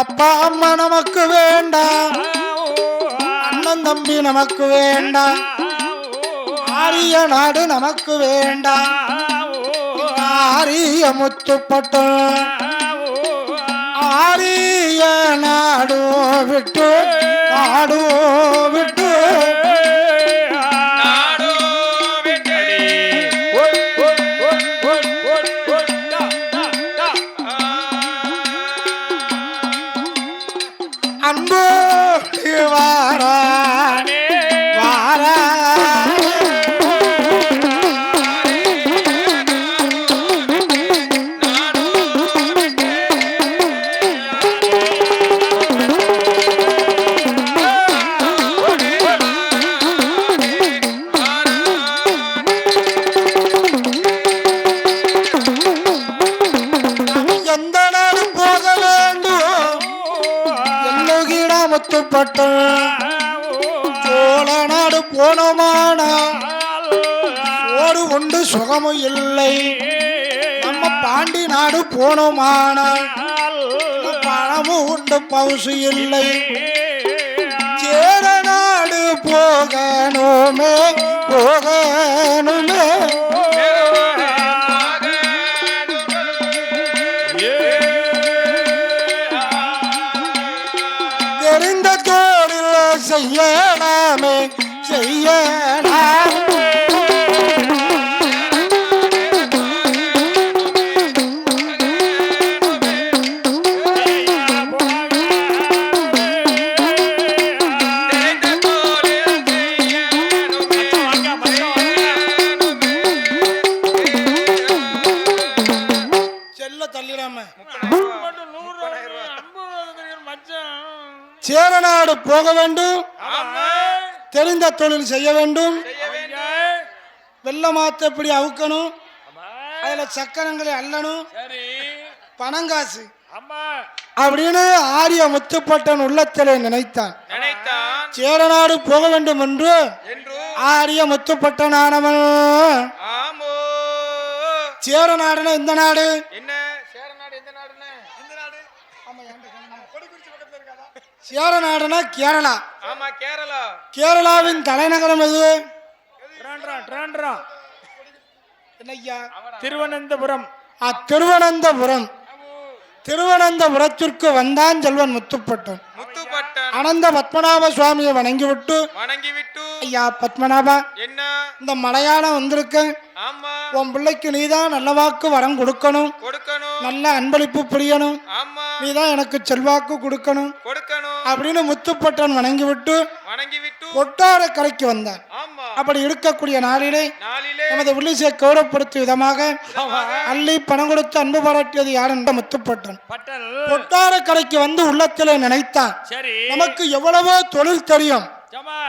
அப்பா அம்மா நமக்கு வேண்டாம் அண்ணன் தம்பி நமக்கு வேண்டாம் ஆரிய நாடு நமக்கு வேண்டாம் ஆரிய முத்துப்பட்டம் ஆரிய நாடு விட்டு அன்பு வாரா சோழ நாடு போனோமானா சோறு உண்டு சுகமும் இல்லை. நம்ம பாண்டி நாடு போனோமானால் பணமும் உண்டு பவுசு இல்லை. சேர நாடு போகணுமே தெரிந்த தோழில் செய்யலாமே சேரநாடு போக வேண்டும் தெரிந்த தொழில் செய்ய வேண்டும். வெள்ளமாத்த எப்படி அவுக்கணும் அதுல சக்கரங்களை அள்ளணும் பணங்காசு அப்படின்னு ஆரிய முத்துப்பட்டன் உள்ளத்திலே நினைத்தான். சேரநாடு போக வேண்டும் என்று ஆரிய முத்துப்பட்டனானவன் சேரநாடுனா இந்த நாடு சேரநாடுனா கேரளா. கேரளாவின் தலைநகரம் எது? திருவனந்தபுரம். திருவனந்தபுரத்திற்கு வந்தான் செல்வன் முத்துப்பட்டன். அனந்த பத்மநாப சுவாமியை வணங்கிவிட்டு ஐயா பத்மநாபா இந்த மலையாளம் வந்திருக்க உன் பிள்ளைக்கு நீதான் நல்ல வாக்கு வரம் கொடுக்கணும் நல்ல அன்பளிப்பு புரியணும், நீதான் எனக்கு செல்வாக்கு கொடுக்கணும் அப்படின்னு முத்துப்பட்டன் வணங்கிவிட்டு கொட்டார கரைக்கு வந்தார். அப்படி இருக்கக்கூடிய நாளிலே நமது உள்ளிசை கௌரவப்படுத்தும் விதமாக அள்ளி பணம் கொடுத்து அன்பு பாராட்டியது யார் என்ற முத்துப்பட்டன் கொட்டார கரைக்கு வந்து உள்ளத்திலே நினைத்தான், நமக்கு எவ்வளவோ தொழில் தெரியும்,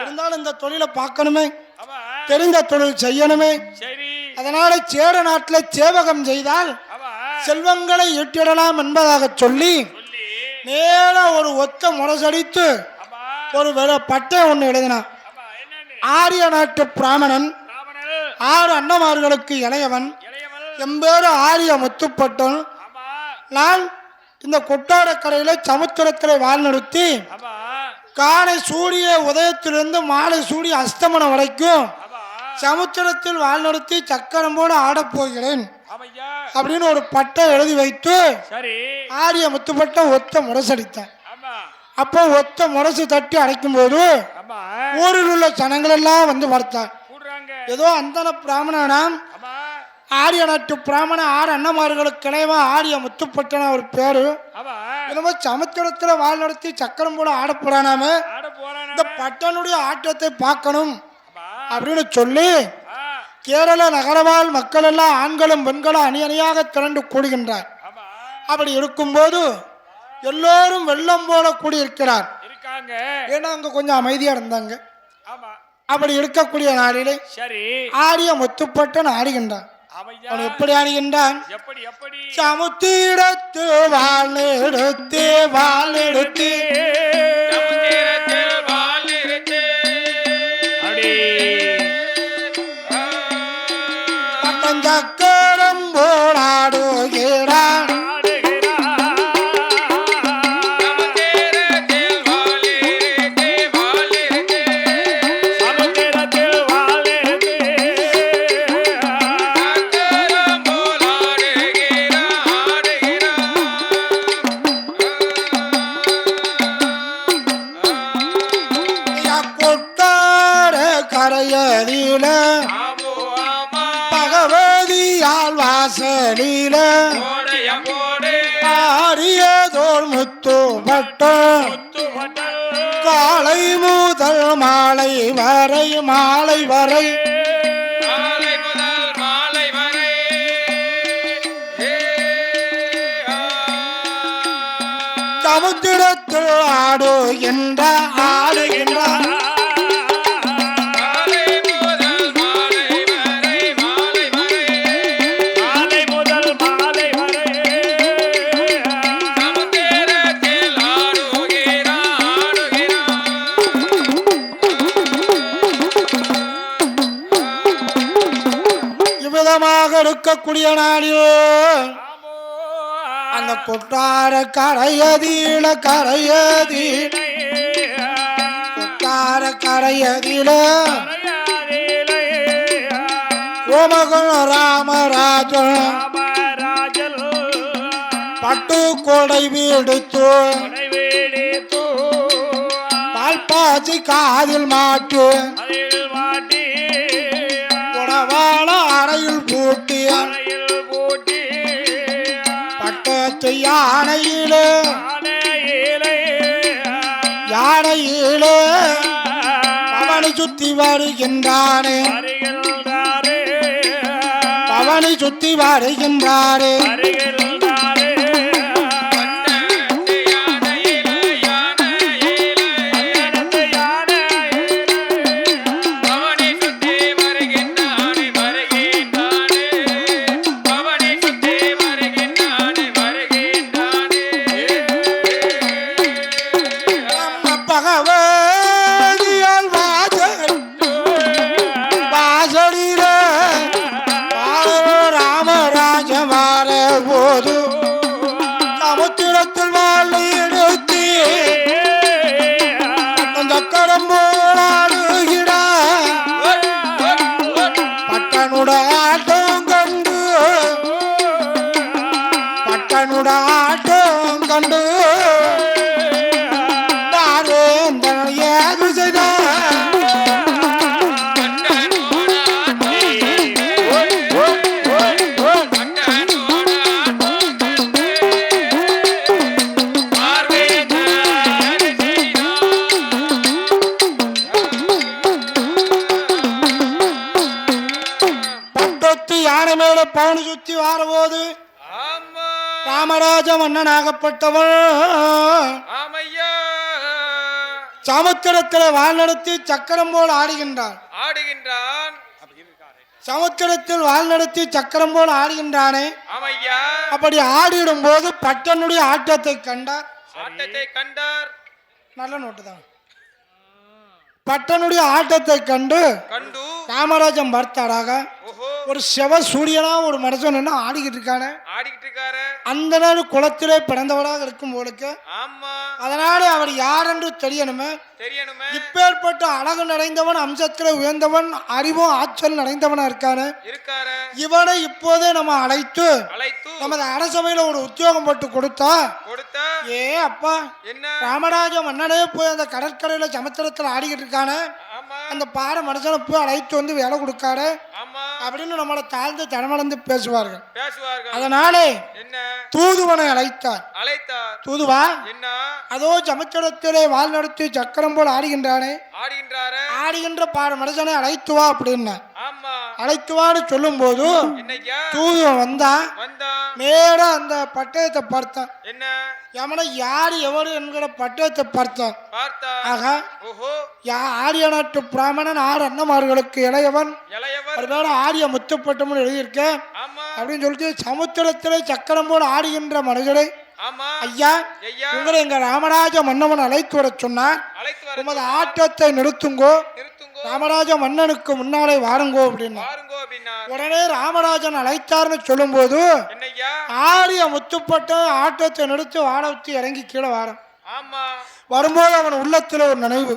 இருந்தாலும் இந்த தொழிலை பார்க்கணுமே, தெரிந்த தொழில் செய்யணுமே, அதனால சேர நாட்டில் சேவகம் செய்தால் செல்வங்களை ஈட்டிடலாம் என்பதாக சொல்லி நேர ஒரு ஒத்த முரசடித்து ஒரு பட்டை ஒன்று எழுதினான். ஆரிய நாட்டு பிராமணன், 6 அண்ணமார்களுக்கு இளையவன், எம்பேரு ஆரிய முத்துப்பட்டன். நான் இந்த கொட்டாரக்கரையில சமுத்திரத்தில் வாழ் நிறுத்தி காலை சூரிய உதயத்திலிருந்து மாலை சூரிய அஸ்தமனம் வரைக்கும் சமுத்திரத்தில் வாழ் நிறுத்தி சக்கரம் போல ஆடப்போகிறேன் அப்படின்னு ஒரு பட்டை எழுதி வைத்து ஆரிய முத்துப்பட்டன் ஒத்த முரசடித்தான். அப்போ ஒத்த முரசு தட்டி அடைக்கும் போது ஊரில் உள்ள ஜனங்கள் எல்லாம் வந்து பார்த்தார். ஏதோ அந்தன பிராமணனாம், ஆரிய நாட்டு பிராமண 6 அண்ணமார்களுக்கு கிளைவா ஆரிய முத்துப்பட்டன ஒரு பேரு, என்னமோ சமுத்திரத்துல வாழ் நடத்தி சக்கரம் போல ஆடப்போறானாம, இந்த பட்டனுடைய ஆட்டத்தை பார்க்கணும் அப்படின்னு சொல்லி கேரள நகரவாழ் மக்கள் எல்லாம் ஆண்களும் பெண்களும் அணி அணியாக திரண்டு கூடுகின்றார். அப்படி இருக்கும்போது எல்லோரும் வெள்ளம் போல கூடியிருக்கிறார். ஏன்னா அங்க கொஞ்சம் அமைதியா இருந்தாங்க. அப்படி இருக்கக்கூடிய நாளிலே ஆரிய முத்துப்பட்டன் ஆடுகின்றான். அவன் எப்படி ஆடுகின்றான்? சமுத்திரத்து வாழ் எடுத்து சக்கரம் போடாடுகிறான். கரையதில பகவதியால் வாசலில ஆரியதோர் முத்துப்பட்டன் காலை முதல் மாலை வரை சமுத்திரத்தில் ஆடுகின்றான். இருக்கக்கூடிய நாளில் அந்த கொட்டார கரையதில கொட்டார கரையதில கோமகன் ராமராஜன் பட்டு கொடை வீடுத்து பால்பாச்சி காதில் மாட்டு உணவாள அறையில் பூட்டி பட்டத்து யானையிலே பவனி சுத்தி வருகின்றானே ராமராஜ மன்னனாகப்பட்டவன் ஆமையா சமுத்திரத்தில் வாழ் நடத்தி சக்கரம் போல் ஆடுகின்றான் சமுத்திரத்தில் வாழ் நடத்தி சக்கரம் போல் ஆடுகின்றானே ஆமையா அப்படி ஆடிடும் போது பட்டனுடைய ஆட்டத்தை கண்டார் நல்ல நோட்டு தான் பட்டனுடைய ஆட்டத்தை கண்டு ராமராஜன் பார்த்தாராக ஒரு செவ சூரியனா ஒரு மனுஷன் என்ன ஆடிக்கிட்டு இருக்கானே அந்த நாள் குளத்திலே பிறந்தவராக இருக்கும் போலுக்கு அதனால அவர் யார் என்று தெரியணுமே இப்பேற்பட்ட அழகு நிறைந்தவன் அம்சத்திலே உயர்ந்தவன் அறிவும் ஆற்றல் நிறைந்தவனா இருக்கானே இவனை இப்போதே நம்ம அழைத்து நமது அரசவையில ஒரு உத்தியோகம் போட்டு கொடுத்தா ஏ அப்பா ராமராஜ மன்னனே போய் அந்த கடற்கரையில சமுத்திரத்தில் ஆடிக்கிட்டு இருக்கானே அந்த பாட மனுஷனை போய் அழைத்து வந்து வேலை கொடுக்காரு அப்படின்னு நம்மளை தாழ்ந்து தனமளந்து பேசுவார்கள் அதனாலே தூதுவனை அழைத்தார் தூதுவா அதோ சமுத்திரத்திலே வாழ் நடத்தி சக்கரம் போல் ஆடுகின்றானே ஆடுகின்ற பாட மனுஷனை அழைத்து வா அப்படின்னு அழைத்துவான்னு சொல்லும் போது தூதுவன் வந்தா நேரா அந்த பட்டயத்தை பார்த்தான் யமனை யார் எவரு என்கிற பட்டயத்தை பார்த்தான் ஆக ஆரிய நாட்டு பிராமணன் 6 அண்ணமார்களுக்கு இளையவன் ஒருவேளை ஆரிய முத்துப்பட்டம்னு எழுதியிருக்க அப்படின்னு சொல்லிட்டு சமுத்திரத்திலே சக்கரம் போல் ஆடுகின்ற மனிதரை ஐயா உங்களை எங்க ராமராஜ மன்னவன் அழைத்து வர சொன்னார் உமது ஆட்டத்தை நிறுத்துங்கோ ராமராஜ மன்னனுக்கு முன்னாலே வாருங்கோ அப்படின்னு உடனே ராமராஜன் அழைத்தார்னு சொல்லும் போது ஆரிய முத்துப்பட்ட ஆட்டத்தை நிறுத்தி வாழ வச்சு இறங்கி கீழே வாரம் வரும்போது அவன் உள்ளத்துல ஒரு நினைவு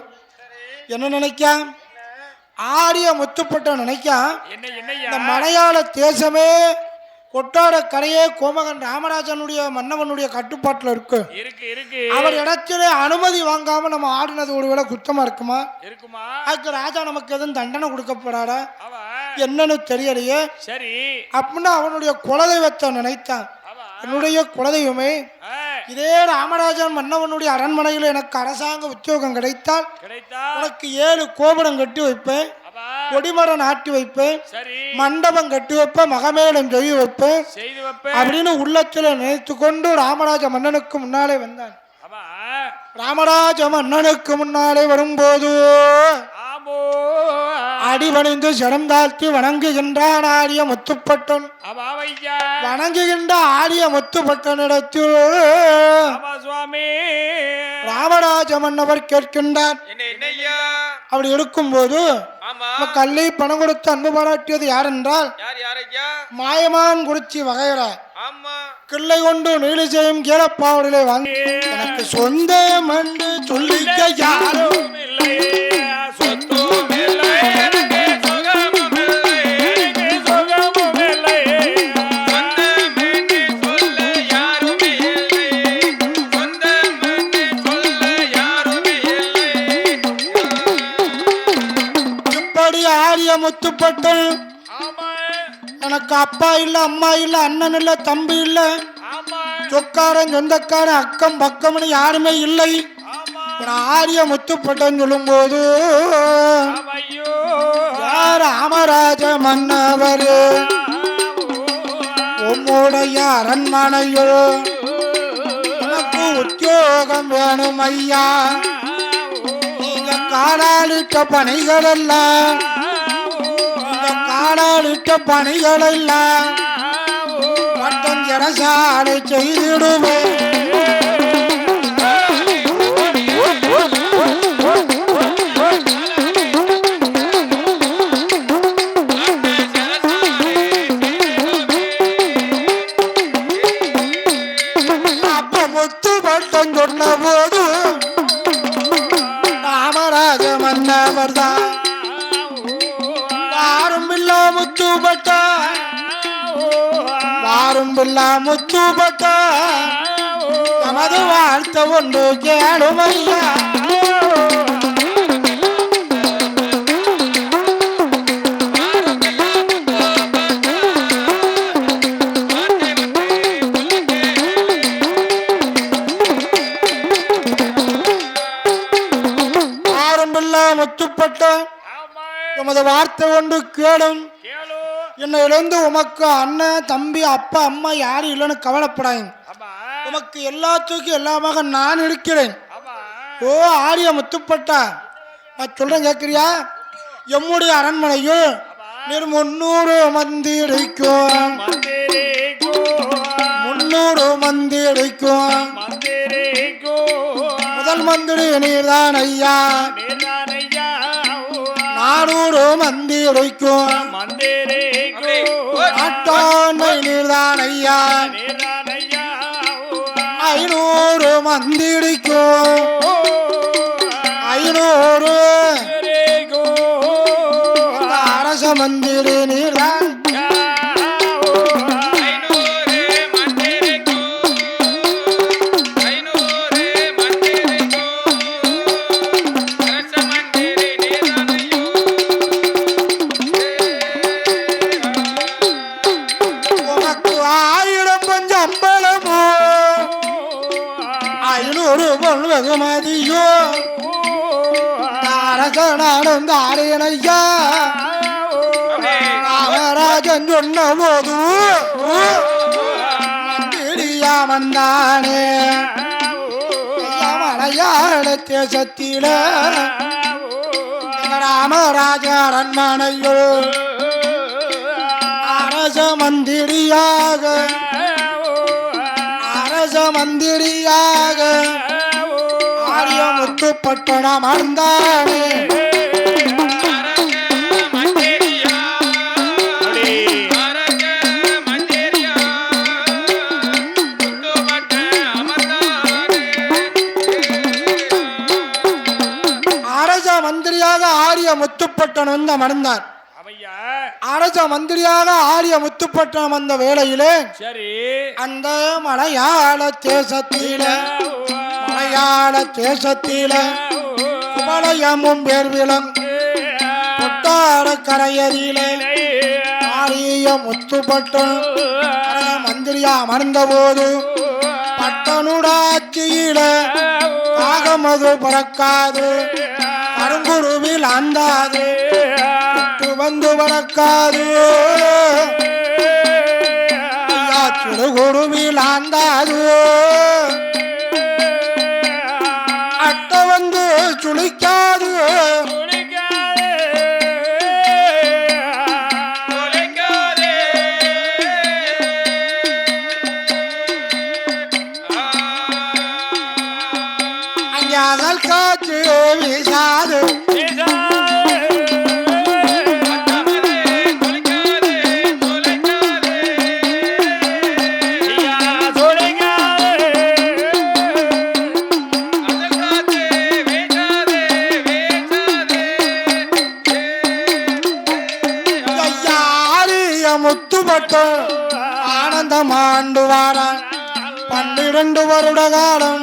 என்ன நினைக்கான் ஆரிய முத்துப்பட்ட நினைக்கான் இந்த மலையாள தேசமே கொட்டாட கரையே கோமகன் ராமராஜனுடைய மன்னவனுடைய கட்டுப்பாட்டுல இருக்கு அவர் இடத்திலே அனுமதி வாங்காம நம்ம ஆடினது ஒருவேளை குத்தமா இருக்குமா அதுக்கு ராஜா நமக்கு எதுவும் தண்டனை கொடுக்க போறாரா என்னன்னு தெரியலையே சரி அப்படின்னு அவனுடைய குலதெய்வத்தை நினைத்தான் என்னுடைய குலதெய்வமே இதே ராமராஜன் மன்னவனுடைய அரண்மனையில் எனக்கு அரசாங்க உத்தியோகம் கிடைத்தால் உனக்கு 7 கோபுரம் கட்டி வைப்பேன் கொடிமரம் நாட்டி வைப்பேன் மண்டபம் கட்டி வைப்பேன் மகமேடம் செய்து வைப்பேன் அப்படின்னு உள்ளத்துல நினைத்து கொண்டு ராமராஜ மன்னனுக்கு முன்னாலே வந்தான் ராமராஜ மன்னனுக்கு முன்னாலே வரும்போது அடிபணிந்து சிரம் தாழ்த்தி வணங்குகின்றான் ஆரிய முத்துப்பட்டன் வணங்குகின்ற ஆரிய முத்துப்பட்டனிடத்தில் ராமராஜ மன்னவர் கேட்கின்றார் அப்படி இருக்கும்போது கல்லை பணம் கொடுத்து அன்பு பாராட்டியது யார் என்றால் மாயமான் குறிச்சி வகையற கிள்ளை கொண்டு நீலி செய்யும் கீழப்பாவடிலே வாங்கி எனக்கு சொந்த மண்டு சொல்லிக்க யாரும் முத்துப்பட்டன் எனக்கு அப்பா இல்ல அம்மா இல்ல அண்ணன் இல்ல தம்பி இல்ல சொக்காரன் சொந்தக்காரன் அக்கம் பக்கம்னு யாருமே இல்லை ஆரிய முத்துப்பட்டன் சொல்லும் போது ராமராஜ மன்னவர் உம்முடைய அரண்மனையில் எனக்கு உத்தியோகம் வேணும் ஐயா நீங்க காலாளிட்ட பணிகள் எல்லாம் காலாளிட்ட பணிகள் எல்லாம் பட்டம் ஜனசாலை செய்திடுவேன் அப்ப முத்துப்பட்டம் சொன்ன போது ராமராஜ மன்னவர் தான் முத்துப்பட்ட வாரும் பில்லா முத்துப்பட்ட நமது வாழ்த்த ஒன்று கேளுமையா வாரும் பில்லா முத்துப்பட்ட உமது வார்த்தை ஒன்று கேளும் என்னை இழந்து உமக்கு அண்ணன் தம்பி அப்பா அம்மா யாரும் இல்லைன்னு கவலைப்படாங்க உமக்கு எல்லாத்துக்கும் எல்லாமாக நான் இருக்கிறேன். ஆமா ஓ ஆரிய முத்துப்பட்டா, நான் சொல்றேன் கேட்கிறியா? எம்முடைய அரண்மனையும் நீர் 300 மந்திரிக்கும் 300 மந்திரிக்கும் முதல் மந்திரி நீர்தான் ஐயா, 400 மந்திரிக்கும் நாட்டாண்மை நீர்தான் ஐயா, 500 மந்திரிக்கும் 500 அரச மந்திரி நீர்தான் உனக்கு 1000 கொஞ்சம் அம்பலமோ 500 பொன் வெகுமதியோ அரசனானும் தாரேனையா ராமராஜன் சொன்ன போது மந்திரியா வந்தானே மலையாள தேசத்தில ராமராஜ அரண்மனையில் அரச மந்திரியாக ஆரிய முத்துப்பட்டணம் அமர்ந்தானே மந்திரியாக ஆரிய முத்துப்பட்டணம் வந்து அமர்ந்தார். அரச மந்திரியாக ஆரிய முத்துப்பட்டணம் வந்த வேளையிலே சரி அந்த மலையாள தேசத்தில குமலையமும் பேர்விலம் கொட்டார கரையதிலே ஆரிய முத்துப்பட்டணம் மந்திரியா அமர்ந்த போது பட்டனுடாட்சியில காகமது பறக்காது கருங்குருவில் ஆண்டாது வந்து பறக்காது சிறுகுருவில் ஆண்டாது அட்ட வந்து சுழிக்காது அங்காதல் காற்று வீசாது முத்துப்பட்டு ஆனந்தம் ஆண்டு வாரான் 12 வருட காலம்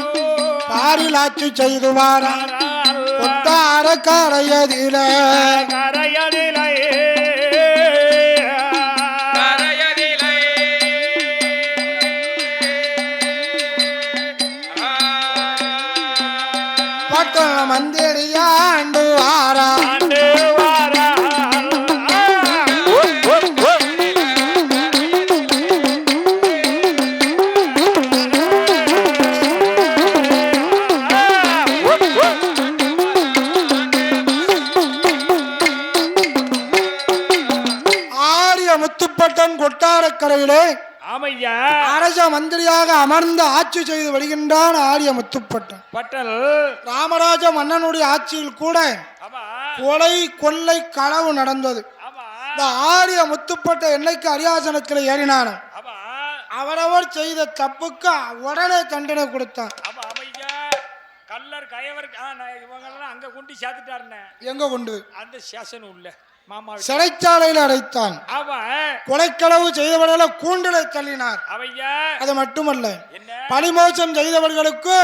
பாரிலாட்சி செய்து வாரான் கொட்டார கரையதிலே பட்டண மந்திரியாண்டு வாரான் முத்துப்பட்டன் கொட்டாரக்கரையிலே அரச மந்திரியாக அமர்ந்து ஆட்சி செய்து வருகின்றான் ஆரிய முத்துப்பட்டன். ராமராஜ மன்னனுடைய ஆட்சியில் கூட கொலை கொள்ளை களவு நடந்தது. இந்த ஆரிய முத்துப்பட்ட என்னைக்கு அரியாசனத்தில் ஏறினானோ அவரவர் செய்த தப்புக்கு உடனே தண்டனை கொடுத்தான். கல்லர் கயவர் இவங்கெல்லாம் அங்க கொண்டு சேர்த்துட்டாருன்னு எங்க கொண்டு அந்த சேஷன் உள்ள சிறைச்சாலையில் அடைத்தான். கொலைக்களவு செய்தவர்களை கூண்டிலை தள்ளினார். அது மட்டுமல்ல, பழிமோசம் செய்தவர்களுக்கு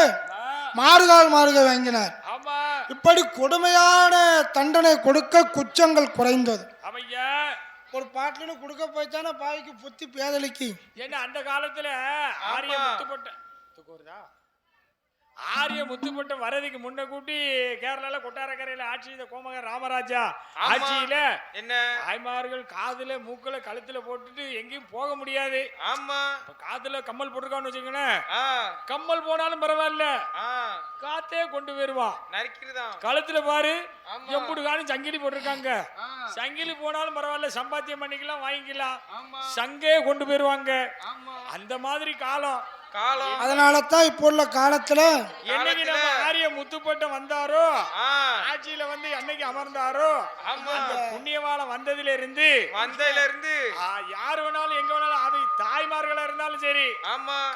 மாறுகால் வாங்கினார். இப்படி கொடுமையான தண்டனை கொடுக்க குற்றங்கள் குறைந்தது. ஒரு பாட்டில கொடுக்க போய்த்தானே பாய்க்கு புத்தி பேதலிக்கு. என்ன அந்த காலத்துல ஆரிய முத்துப்பட்ட ஆரிய முத்துப்பட்டம் வரதுக்கு முன்ன கூட்டி கேரளால கொட்டாரக்கரையில ஆட்சி செய்த கோமகன் ராமராஜா ஆட்சியில என்ன தாய்மார்கள் காதுல மூக்குல கழுத்துல போட்டுட்டு எங்கேயும் போக முடியாது. ஆமா காதுல கம்மல் போட்டிருக்கான்னு வச்சுக்கோங்களேன், கம்மல் போனாலும் பரவாயில்ல காத்தே கொண்டு போயிருவான். நரிக்கிறதான் கழுத்துல பாரு எம்புடு காணும் சங்கிலி போட்டிருக்காங்க, சங்கிலி போனாலும் பரவாயில்ல சம்பாத்தியம் பண்ணிக்கலாம் வாங்கிக்கலாம், சங்கே கொண்டு போயிருவாங்க. அந்த மாதிரி காலம். அதனால தான் இப்போ உள்ள காலத்துல என்னைக்கு நம்ம ஆரிய முத்துப்பட்டம் வந்தாரோ ஆட்சியில வந்து என்னைக்கு அமர்ந்தாரோ அந்த புண்ணியவாளம் வந்ததுல இருந்து யாரு வேணாலும் எங்க வேணாலும் அது தாய்மார்களா இருந்தாலும் சரி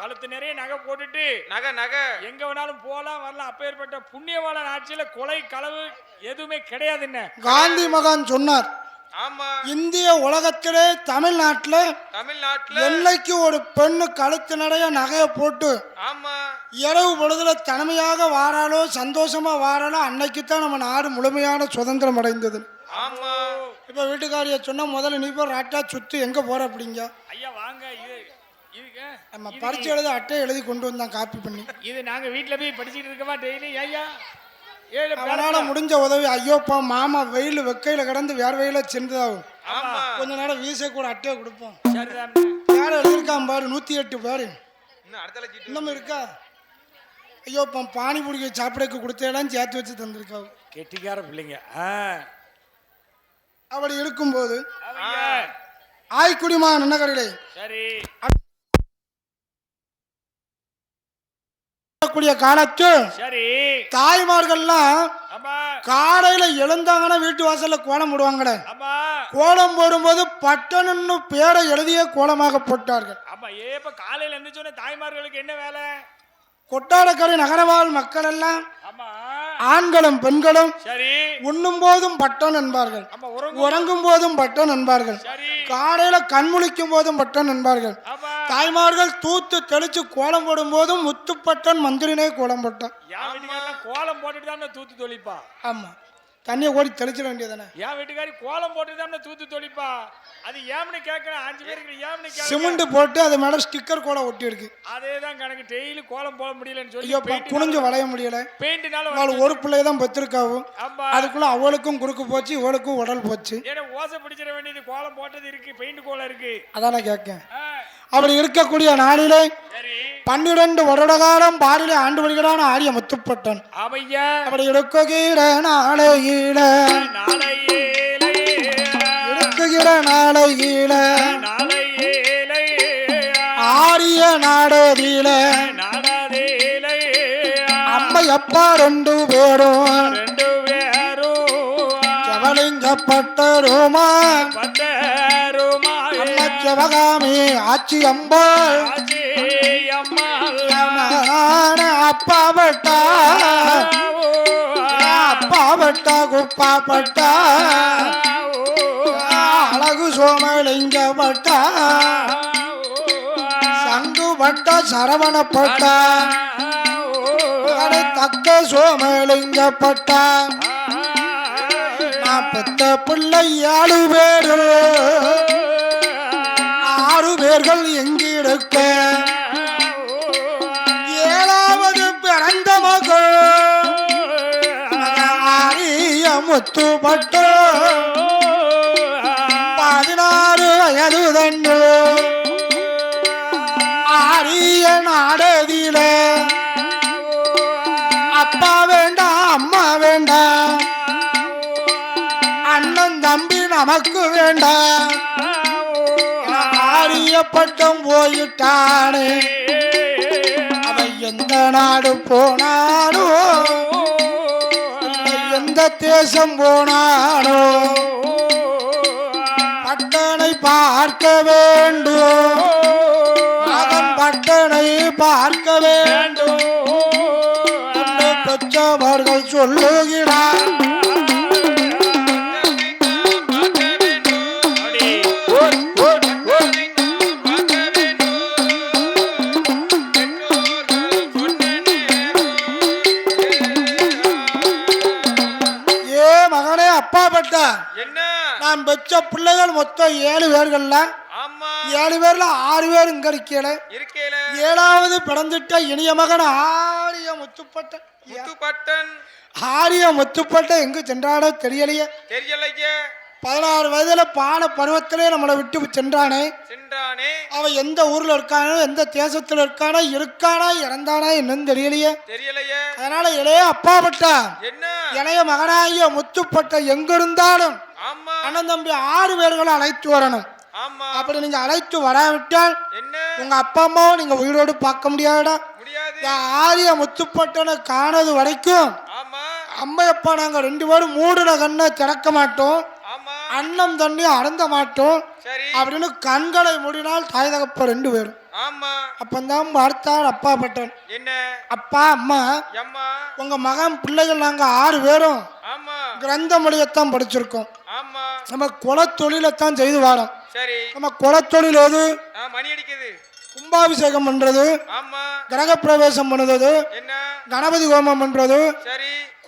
கழுத்து நிறைய நகை போட்டுட்டு நகை எங்க வேணாலும் போலாம் வரலாம். அப்பேற்பட்ட புண்ணியவாளன் ஆட்சியில கொலை களவு எதுவுமே கிடையாதுன்னு காந்தி மகான் சொன்னார். இந்திய உலகத்திலே தமிழ்நாட்டுல எல்லைக்கு ஒரு பெண்ணு கழுத்து நிறைய நகையை போட்டு இரவு பொழுதுல தனிமையாக வாராலோ சந்தோஷமா வாராலோ அன்னைக்குத்தான் நம்ம நாடு முழுமையான சுதந்திரம் அடைந்தது. இப்ப வீட்டுக்காரிய சொன்னா முதல்ல நீ போய் ராட்டா சுத்து எங்க போற அப்படிங்க ஐயா வாங்க நம்ம பரிச்சு எழுத அட்டை எழுதி கொண்டு வந்தான் காப்பி பண்ணி. இது நாங்க வீட்டுல போய் படிச்சுட்டு இருக்கவா டெய்லி ஐயா அவனால முடிஞ்ச உதவி. ஐயோப்பா மாமா வெயில் வெக்கையில கிடந்து வேற வெயில சென்றதாகும், கொஞ்ச நேரம் வீச கூட அட்டையை கொடுப்போம். யார எழுதிருக்கான் பாரு 108 பேரு இன்னமும் இருக்கா. ஐயோப்பா பானிபூரிக்கு சாப்பிடக்கு கொடுத்தேலாம் சேர்த்து வச்சு தந்திருக்கா. கெட்டிக்கார பிள்ளைங்க. அப்படி இருக்கும்போது ஆய்க்குடிமா நன்னகரிலே சரி காலத்து தாய்மார்கள்லாம் காலையில எழுந்தாங்கன்னா வீட்டு வாசல்ல கோலம் போடுவாங்கட. கோலம் போடும்போது பட்டணம்னு பேரை எழுதிய கோலமாக போட்டார்கள். காலையில எழுந்துச்சோன்னே தாய்மார்களுக்கு என்ன வேலை? கொட்டாரக்கரை நகரவாழ் மக்கள் எல்லாம் ஆண்களும் பெண்களும் உண்ணும் போதும் பட்டன் என்பார்கள், உறங்கும் போதும் பட்டன் என்பார்கள், காலையில கண்முழிக்கும் போதும் பட்டன் என்பார்கள். தாய்மார்கள் தூத்து தெளிச்சு கோலம் போடும் போதும் முத்துப்பட்டன் மந்திரினே கோலம் போட்டான். கோலம் போட்டுட்டு தான் தூத்து தொழிப்பா. ஆமா தண்ணியை ஓடி தெளிச்சிட வேண்டியதானே. என் வீட்டுக்காரி கோலம் போட்டுட்டு தான் தூத்து தொழிப்பா. அது ஏம்னு கேட்கறேன் 5 பேருக்கு ஏம்னு கேட்க. சிமெண்ட் போட்டு அது மேல ஸ்டிக்கர் கோலம் ஒட்டி இருக்கு. அதேதான் கணக்கு. டெய்லி கோலம் போட முடியலன்னு சொல்லி குனிஞ்சு வளைய முடியல. பெயிண்ட்னால ஒரு பிள்ளைய தான் பெற்றிருக்காவும், அதுக்குள்ள அவளுக்கும் குறுக்கு போச்சு இவளுக்கும் உடல் போச்சு. ஏன்னா ஓசை பிடிச்சிட வேண்டியது. கோலம் போட்டது இருக்கு, பெயிண்ட் கோலம் இருக்கு. அதான கேட்க. அப்படி இருக்கக்கூடிய நாளிலே 12 வருட காலம் பாரிலே ஆண்டு வருகிறான் ஆரிய முத்துப்பட்டன். அப்படி இருக்குகிற நாளையில ஆரிய நாடதில அம்மை அப்பா 2 பேரும் ஜவலிங்கப்பட்டருமா சிவகாமி ஆச்சி அம்பாள் அப்பா பட்டா அப்பா பட்டா குப்பா பட்டா அழகு சோமலிங்க பட்டா சங்கு பட்டா சரவண பட்டா தக்க சோமலிங்க பட்டா. நான் பெத்த பிள்ளை 7 பேரு 6 பேர்கள் எங்கிருக்க 7வது பிறந்த மகள் ஆரிய முத்துப்பட்டன் 16 வயது தண்டு ஆரிய நாடதில அப்பா வேண்டாம் அம்மா வேண்டாம் அண்ணன் தம்பி நமக்கு வேண்டாம் ஆரிய பட்டம் போயிட்டானே அவன் எந்த நாடு போனானோ எந்த தேசம் போனானோ பட்டனை பார்க்க வேண்டும் அதன் பட்டனை பார்க்க வேண்டும் என்று பெற்றவர்கள் சொல்லுகிறார். நான் பெற்ற பிள்ளைகள் மொத்தம் 7 பேர்கள்ல 7 பேர்ல 6 பேர் இங்க இருக்கல. 7வது பிறந்துட்ட இனிய மகன் ஆரிய முத்துப்பட்டன் முத்துப்பட்டன் ஆரிய முத்துப்பட்டன் எங்கு சென்றானோ தெரியலையே. 16 வயதுல பால பருவத்திலே நம்மளை விட்டு சென்றானே. அவன் எந்த ஊர்ல இருக்கானோ, எந்த தேசத்துல இருக்கானா இறந்தானா என்னன்னு தெரியலையே. அதனால இளைய அப்பா பட்டா இளைய மகனாகிய முத்துப்பட்ட எங்க இருந்தாலும் அண்ணன் தம்பி 6 பேர்களை அழைத்து வரணும். அப்படி நீங்க அழைத்து வராவிட்டால் உங்க அப்பா அம்மாவும் நீங்க உயிரோடு பார்க்க முடியாதா. ஆரிய முத்துப்பட்டனை காணது வரைக்கும் அம்மா அப்பா நாங்க 2 பேரும் மூடுன கண்ணை திறக்க மாட்டோம், அன்னம் தண்ணி அருந்த மாட்டோம் அப்படின்னு கண்களை மூடினால் தாய் தகப்ப 2 பேரும். அப்பந்தான் பார்த்தார் அப்பா பட்டன், அப்பா அம்மா உங்க மகன் பிள்ளைகள் நாங்க 6 பேரும் கிரந்த மொழியத்தான் படிச்சிருக்கோம். நம்ம குலத்தொழிலைத்தான் செய்து வாரோம். நம்ம குலத்தொழில் எது? கும்பாபிஷேகம் பண்றது, கிரக பிரவேசம் பண்ணுறது, கணபதி ஹோமம் பண்றது,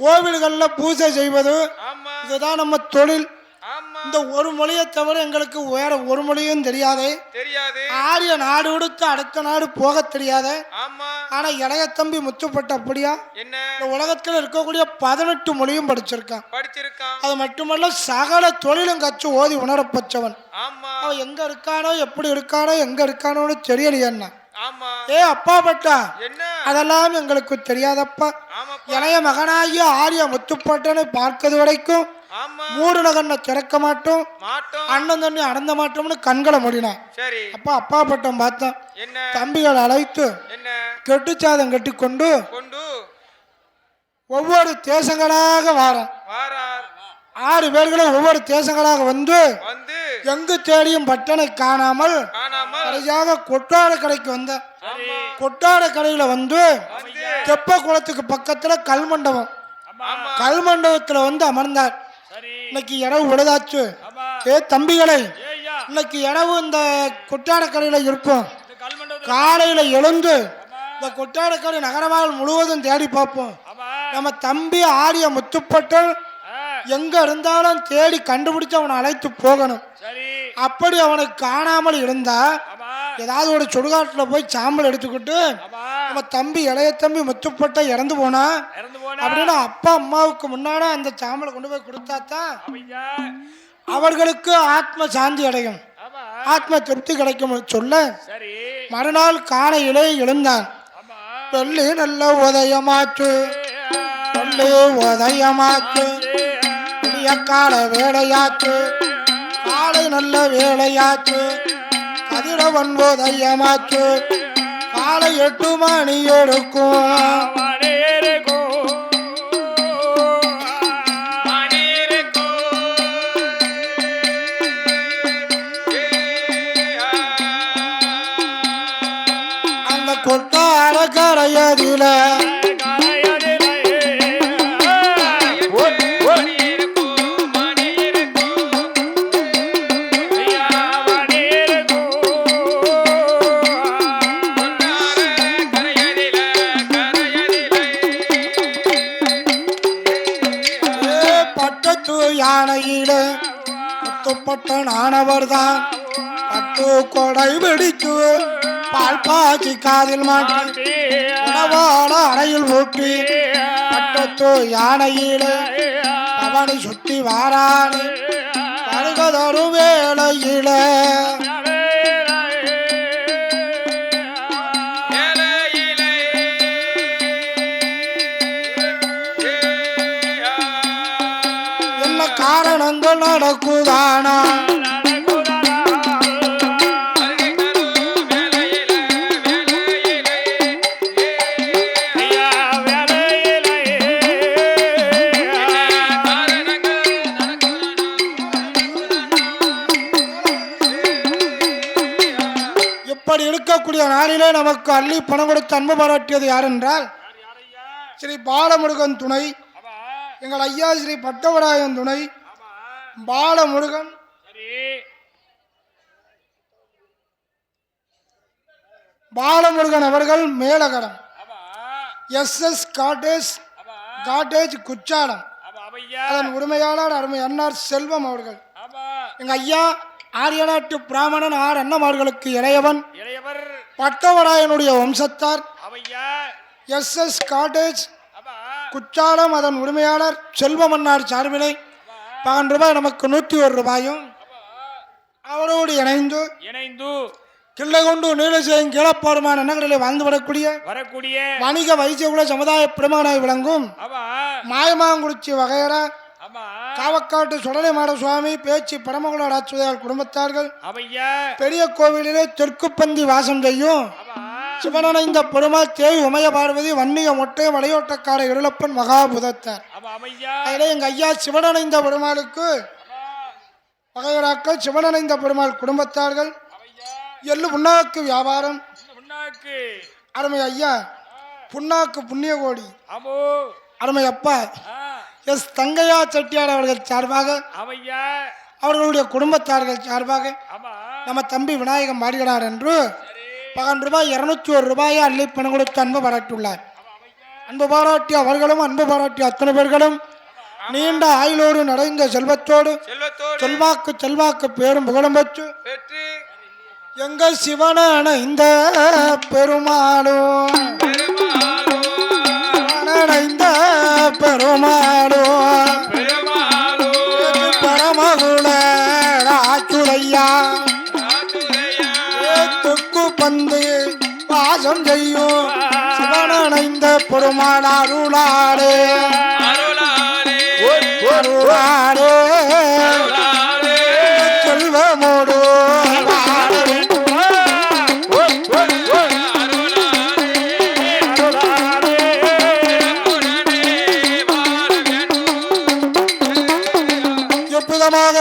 கோவில்கள்ல பூஜை செய்வது, இதுதான் நம்ம தொழில். இந்த ஒரு மொழியை தவிர எங்களுக்கு வேற ஒரு மொழியும் தெரியாது. ஆரிய நாடு விடுத்து அடுத்த நாடு போக தெரியாது. ஆனா இளைய தம்பி முத்துப்பட்ட அப்படியா இந்த உலகத்துல இருக்கக்கூடிய 18 மொழியும் படிச்சிருக்கான். அது மட்டுமல்ல சகல தொழிலும் கற்று ஓதி உணரப்பச்சவன். அவன் எங்க இருக்கானோ, எப்படி இருக்கானோ, எங்க இருக்கானோன்னு தெரியலையா. அப்பா பட்டா அதெல்லாம் எங்களுக்கு தெரியாதப்பா. இளைய மகனாகிய ஆரிய முத்துப்பட்டனை பார்க்கிறது வரைக்கும் மூடுன கண்ணை திறக்க மாட்டோம், அண்ணன் தண்ணி அடந்த மாட்டோம்னு கண்களை மூடினான். அப்பா அப்பா பட்டம் பார்த்தோம். தம்பிகள் அழைத்து கெட்டுச்சாதம் கட்டி கொண்டு ஒவ்வொரு தேசங்களாக வாரம் 6 பேர்களும் ஒவ்வொரு தேசங்களாக வந்து எங்கு தேடியும் பட்டனை காணாமல் கடைசியாக கொட்டாட கடைக்கு வந்த. கொட்டாட கடையில வந்து தெப்ப குளத்துக்கு பக்கத்துல கல்மண்டபம், கல்மண்டபத்துல வந்து அமர்ந்தார். இன்னைக்கு இரவு விழுதாச்சு. தம்பிகளை இன்னைக்கு இரவு இந்த கொட்டாட கடையில இருக்கும். காலையில எழுந்து இந்த கொட்டாட கடை நகரவால் முழுவதும் தேடி பார்ப்போம். நம்ம தம்பி ஆரிய முத்துப்பட்டன் எங்க இருந்தாலும் தேடி கண்டுபிடிச்சு அவனை அழைத்து போகணும். அப்படி அவனுக்கு காணாமல் இருந்தா ஏதாவது ஒரு சுடுகாட்டுல போய் சாம்பல் எடுத்துக்கிட்டு நம்ம தம்பி இளைய தம்பி முத்துப்பட்ட இறந்து போனா அப்படின்னா அப்பா அம்மாவுக்கு முன்னாடி அந்த சாம்பலை கொண்டு போய் கொடுத்தாத்தான் அவர்களுக்கு ஆத்ம சாந்தி அடையும், ஆத்ம திருப்தி கிடைக்கும் சொல்ல மறுநாள் காலையிலே எழுந்தான். வெள்ளி நல்ல உதயமாச்சு, வெள்ளி உதயமாச்சு, கால வேலையாச்சு, காலை நல்ல வேலையாச்சு, கதிரவன் உதயமாச்சு, காலை 8 மணி எடுக்கும். அந்த கொட்டார கரையதில யானையில முத்துப்பட்டன் ஆனவர் தான் பட்டு கொடை வெடித்து பால் பாய்ச்சி காதில் மாட்டி உணவான அறையில் ஊட்டி பட்டத்து யானையில அவனை சுத்தி வாரானே வருகதொரு வேளையில காரணங்கள் நடக்குதானா இப்படி இருக்கக்கூடிய நாளிலே நமக்கு அள்ளி பணம் கொடுத்து அன்பு பாராட்டியது யார் என்றால் ஸ்ரீ பாலமுருகன் துணை, எங்கள் ஐயா ஸ்ரீ பட்டவராயன் துணை, பாலமுருகன் பாலமுருகன் அவர்கள் மேலகரம், SS காட்டேஜ் குச்சாலம், அதன் உரிமையாளர் அருமை அன்னார் செல்வம் அவர்கள். எங்க ஐயா ஆரியநாட்டு பிராமணன் ஆர் அண்ணமார்களுக்கு இளையவன், பட்டவராயனுடைய வம்சத்தார். எஸ்எஸ் காட்டேஜ் குற்றாலம் அதன் உரிமையாளர் செல்வமன்னார் சார்பிலை 12 ரூபாய் நமக்கு 101 ரூபாயும் அவரோடு இணைந்து கிள்ளை கொண்டு நீலசேயம் கீழப்பாடுமான எண்ணங்களிலே வாழ்ந்து வரக்கூடிய வணிக வைசியகுல சமுதாய பிரமாணாய் விளங்கும் மாயமாங்குறிச்சி வகையற காவக்காட்டு சுடலை மாட சுவாமி பேச்சு பரமகுல ராட்சுதையால் குடும்பத்தார்கள் பெரிய கோவிலிலே தெற்கு பந்தி வாசம் செய்யும் சிவனணைந்த பெருமாள் தேவி உமைய பார்வதி வன்னிய மொட்டை வளையோட்டக்கார இருளப்பன் மகாபுதத்தார் அதிலே எங்க ஐயா சிவனணைந்த பெருமாளுக்கு வகையராக்கள் சிவனணைந்த பெருமாள் குடும்பத்தார்கள் எள்ளு புண்ணாக்கு வியாபாரம் அருமை ஐயா புண்ணாக்கு புண்ணிய கோடி அருமை அப்பா எஸ் தங்கையா செட்டியார் அவர்கள் சார்பாக அவர்களுடைய குடும்பத்தார்கள் சார்பாக நம்ம தம்பி விநாயகம் பாடுகிறார் என்று 12 ரூபாய் 201 ரூபாயை அள்ளி பணம் கொடுத்து அன்பு பாராட்டியுள்ளார். அன்பு பாராட்டி அவர்களும் அன்பு பாராட்டி அத்தனை பேர்களும் நீண்ட ஆயுளோடு நிறைந்த செல்வத்தோடு செல்வாக்கு பேரும் புகழும் பெற்று எங்கள் சிவனான இந்த பெருமாளும் இந்த பெருமாளும் பரமகுல ராச்சுதையா துக்கு பந்து வாசம் செய்யும் சிவனணைந்த பெருமாள் அருளாடே செல்வமோடு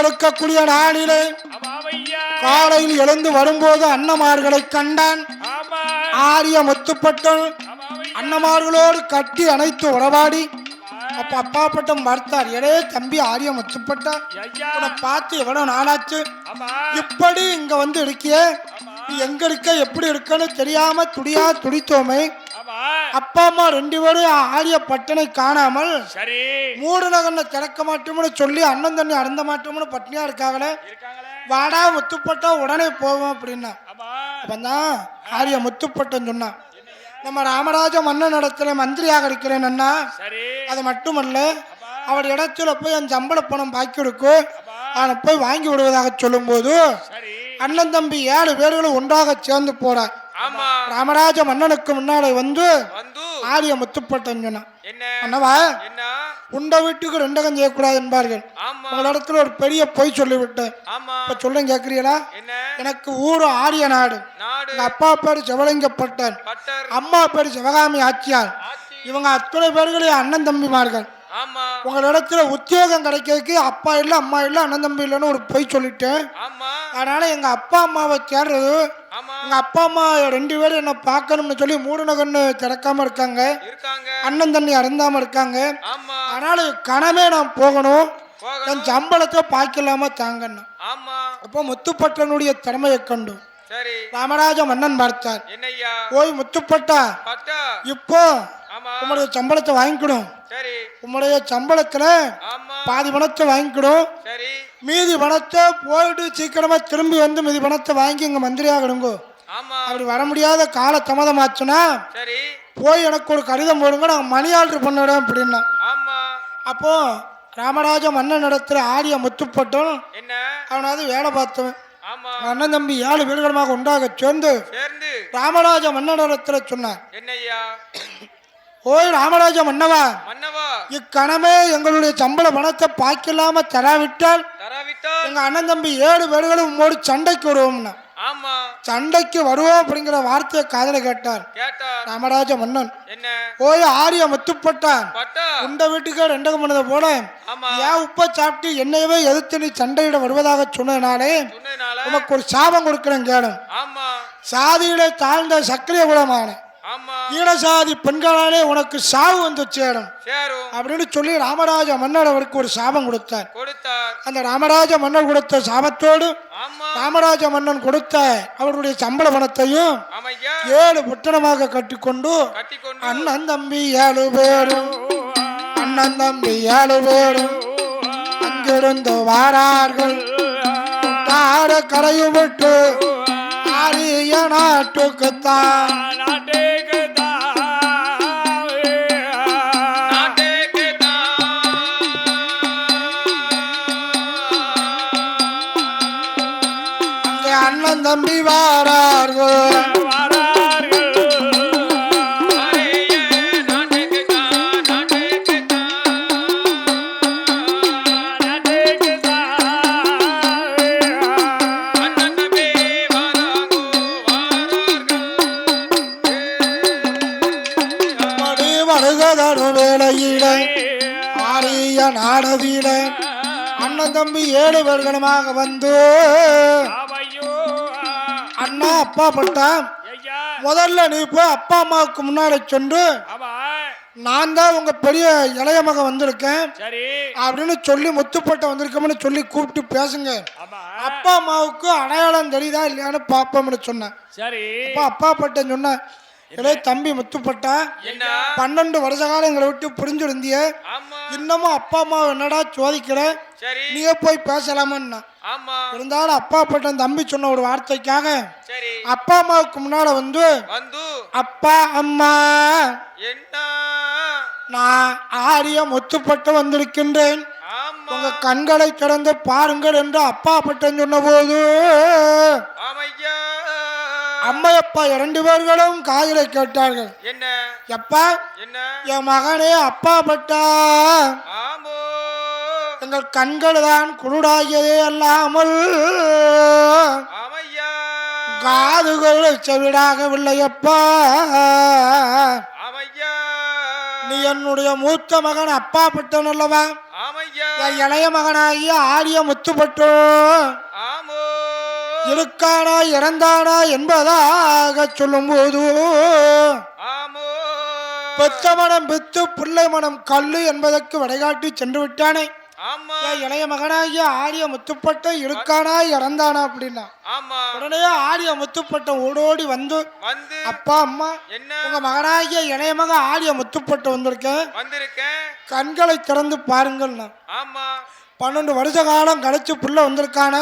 இருக்கக்கூடிய நாளிலே காலையில் எழுந்து வரும்போது அன்னமார்களை கண்டான். ஆரிய முத்துப்பட்டன் அன்னமார்களோடு கட்டி அணைத்து உறவாடி அப்ப அப்பாப்பட்டம் பார்த்தார். எடே தம்பி ஆரிய முத்துப்பட்டா உன்னை பார்த்து எவ்வளவு நாளாச்சு, இப்படி இங்க வந்து இருக்கிய, எங்க இருக்க எப்படி இருக்குன்னு தெரியாம துடித்தோமே. அப்பா அம்மா 2 பேரும் ஆரிய பட்டனை காணாமல் மூடநகனை திறக்க மாட்டோம்னு சொல்லி அண்ணன் தண்ணி அருந்த மாட்டோம்னு பட்னியா இருக்காங்களே. வாடா முத்துப்பட்டா உடனே போவோம் அப்படின்னா அப்பதான் ஆரிய முத்துப்பட்டன் சொன்னான், நம்ம ராமராஜ மன்னன் இடத்துல மந்திரியாக இருக்கிறேன் அண்ணா. அது மட்டுமல்ல அவர் இடத்துல போய் என் சம்பள பணம் பாக்கி இருக்கும், அவனை போய் வாங்கி விடுவதாக சொல்லும் போது அண்ணன் தம்பி 7 பேர்களும் ஒன்றாக சேர்ந்து போறார். ராமராஜ மன்னனுக்கு முன்னாடி வந்து ஆரிய முத்துப்பட்டன் சொன்னான், அண்ணவா உண்ட வீட்டுக்கு 2 கஞ்சம் செய்யக்கூடாது என்பார்கள். உங்களிடத்துல ஒரு பெரிய பொய் சொல்லிவிட்டேன். இப்ப சொல்றேன் கேட்கிறீங்களா? எனக்கு ஊரு ஆரிய நாடு. எங்க அப்பா பேரு சிவலிங்கப்பட்டன், அம்மா பேரு சிவகாமி ஆச்சியார். இவங்க அத்தனை பேர்களையும் அண்ணன் தம்பிமார்கள். உங்களிடத்துல உத்தியோகம் கிடைக்கிறதுக்கு அப்பா இல்லை அம்மா இல்லை அண்ணன் தம்பி இல்லைன்னு ஒரு பொய் சொல்லிட்டேன். அதனால எங்க அப்பா அம்மாவை தேடுறது, எங்க அப்பா அம்மா 2 பேரும் என்ன பார்க்கணும்னு சொல்லி மூடநகன்னு திறக்காம இருக்காங்க, அண்ணன் தண்ணி அருந்தாம இருக்காங்க. அதனால கனமே நான் போகணும், என் சம்பளத்தை பாக்கலாம தாங்கன்னு. அப்போ முத்துப்பட்டனுடைய திறமையை கண்டு ராமராஜ மன்னன் பார்த்தார். ஓய் முத்துப்பட்டா, இப்போ உங்களுடைய சம்பளத்தை வாங்கிக்கணும், உங்களுடைய சம்பளத்துல பாதி பணத்தை வாங்கிக்கணும், மீதி பணத்தை போயிட்டு சீக்கிரமா திரும்பி வந்து மீதி பணத்தை வாங்கி இங்க மந்திரியாகிடுங்க. அப்படி வர முடியாத கால தாமதமாச்சுன்னா போய் எனக்கு ஒரு கடிதம் போடுங்க, நான் மணி ஆர்டர் பண்ணிவிடும் அப்படின்னா. அப்போ ராமராஜ மன்னன் இடத்துல ஆரிய முத்துப்பட்டும் அவனாவது வேலை பார்த்தவன். அண்ணன் தம்பி 7 பேர்களுமாக ஒன்றாக சேர்ந்து ராமராஜ மன்னனிடத்துல சொன்னார், ஓய் ராமராஜ மன்னவா, இக்கணமே எங்களுடைய சம்பள பணத்தை பாக்கில்லாம தராவிட்டால் எங்க அண்ணன் தம்பி 7 பேர்களும் உம்மோடு சண்டைக்கு வருவோம்னா. சண்டைக்கு வருவோம் அப்படிங்கிற வார்த்தையை காதல கேட்டார் ராமராஜ மன்னன். ஓய் ஆரிய முத்துப்பட்டான், உண்ட வீட்டுக்கு 2 பண்ணதை போல ஏன் உப்ப சாப்பிட்டு என்னையவே எதிர்த்து நீ சண்டையிட வருவதாக சொன்னதுனாலே உனக்கு ஒரு சாபம் கொடுக்கிறேன் கேளும். சாதியிலே தாழ்ந்த சக்கிரிய குலமான ஈழசாதி பெண்களாலே உனக்கு சாவு வந்து சேரும் அப்படின்னு சொல்லி ராமராஜ மன்னர் அவருக்கு ஒரு சாபம் கொடுத்தார். அந்த ராமராஜ மன்னர் கொடுத்த சாபத்தோடு ராமராஜ மன்னன் கொடுத்த அவருடைய சம்பள பணத்தையும் 7 பொட்டணமாக கட்டிக்கொண்டு அண்ணன் தம்பி 7 பேரும் அண்ணன் தம்பி 7 பேரும் அங்கிருந்து வாரார்கள். கரையும் விட்டு ஆரிய நாட்டுக்குத்தான் வாரார்கள் வேளையில ஆரிய நாடதியில அண்ணன் தம்பி 7 பேர்களுமாக வந்து அண்ணா அப்பா பட்டா முதல்ல நீ போய் அப்பா அம்மாவுக்கு முன்னாடி சென்று நான் தான் உங்க பெரிய இளைய மகன் வந்திருக்கேன் அப்படின்னு சொல்லி முத்துப்பட்ட வந்திருக்கோம்னு சொல்லி கூப்பிட்டு பேசுங்க அப்பா அம்மாவுக்கு அடையாளம் தெரியுதா இல்லையான்னு பாப்போம்னு சொன்னேன். அப்பா பட்ட சொன்னேன் தம்பி முத்துப்பட்டா 12 வருஷ காலம் எங்களை விட்டு புரிஞ்சிருந்திய இன்னமும் அப்பா அம்மா என்னடா சோதிக்கிற நீயே போய் பேசலாமன்னா இருந்தாலும் அப்பா பட்டன் தம்பி சொன்ன ஒரு வார்த்தைக்காக அப்பா அம்மாவுக்கு முன்னால வந்து அப்பா அம்மா நான் ஆரிய முத்துப்பட்டு வந்திருக்கின்றேன் உங்க கண்களை திறந்து பாருங்கள் என்று அப்பா பட்டன் சொன்ன போது அம்மையப்பா 2 பேர்களும் காதலை கேட்டார்கள். என்ன எப்பா என் மகனே அப்பா பட்டா எங்கள் கண்கள் தான் குருடாகியதே அல்லாமல் காதுகள் செவிடாகவில்லையப்பா நீ என்னுடைய மூத்த மகன் அப்பா பட்டன் அல்லவா என் இளைய மகனாகிய ஆரிய முத்துப்பட்டு இருக்கானா இறந்தானா என்பதாக சொல்லும் போது பெத்த மனம் பித்து பிள்ளை மனம் கல்லு என்பதற்கு வடைகாட்டி சென்று விட்டானே இளைய மகனாகிய ஆரிய முத்துப்பட்ட இருக்கானா இறந்தானா அப்படின்னா உடனே ஆரிய முத்துப்பட்ட ஓடோடி வந்து அப்பா அம்மா உங்க மகனாகிய இளைய மக ஆரிய முத்துப்பட்ட வந்திருக்கேன் கண்களை திறந்து பாருங்கள் 12 வருஷ காலம் கழிச்சு புள்ள வந்திருக்கான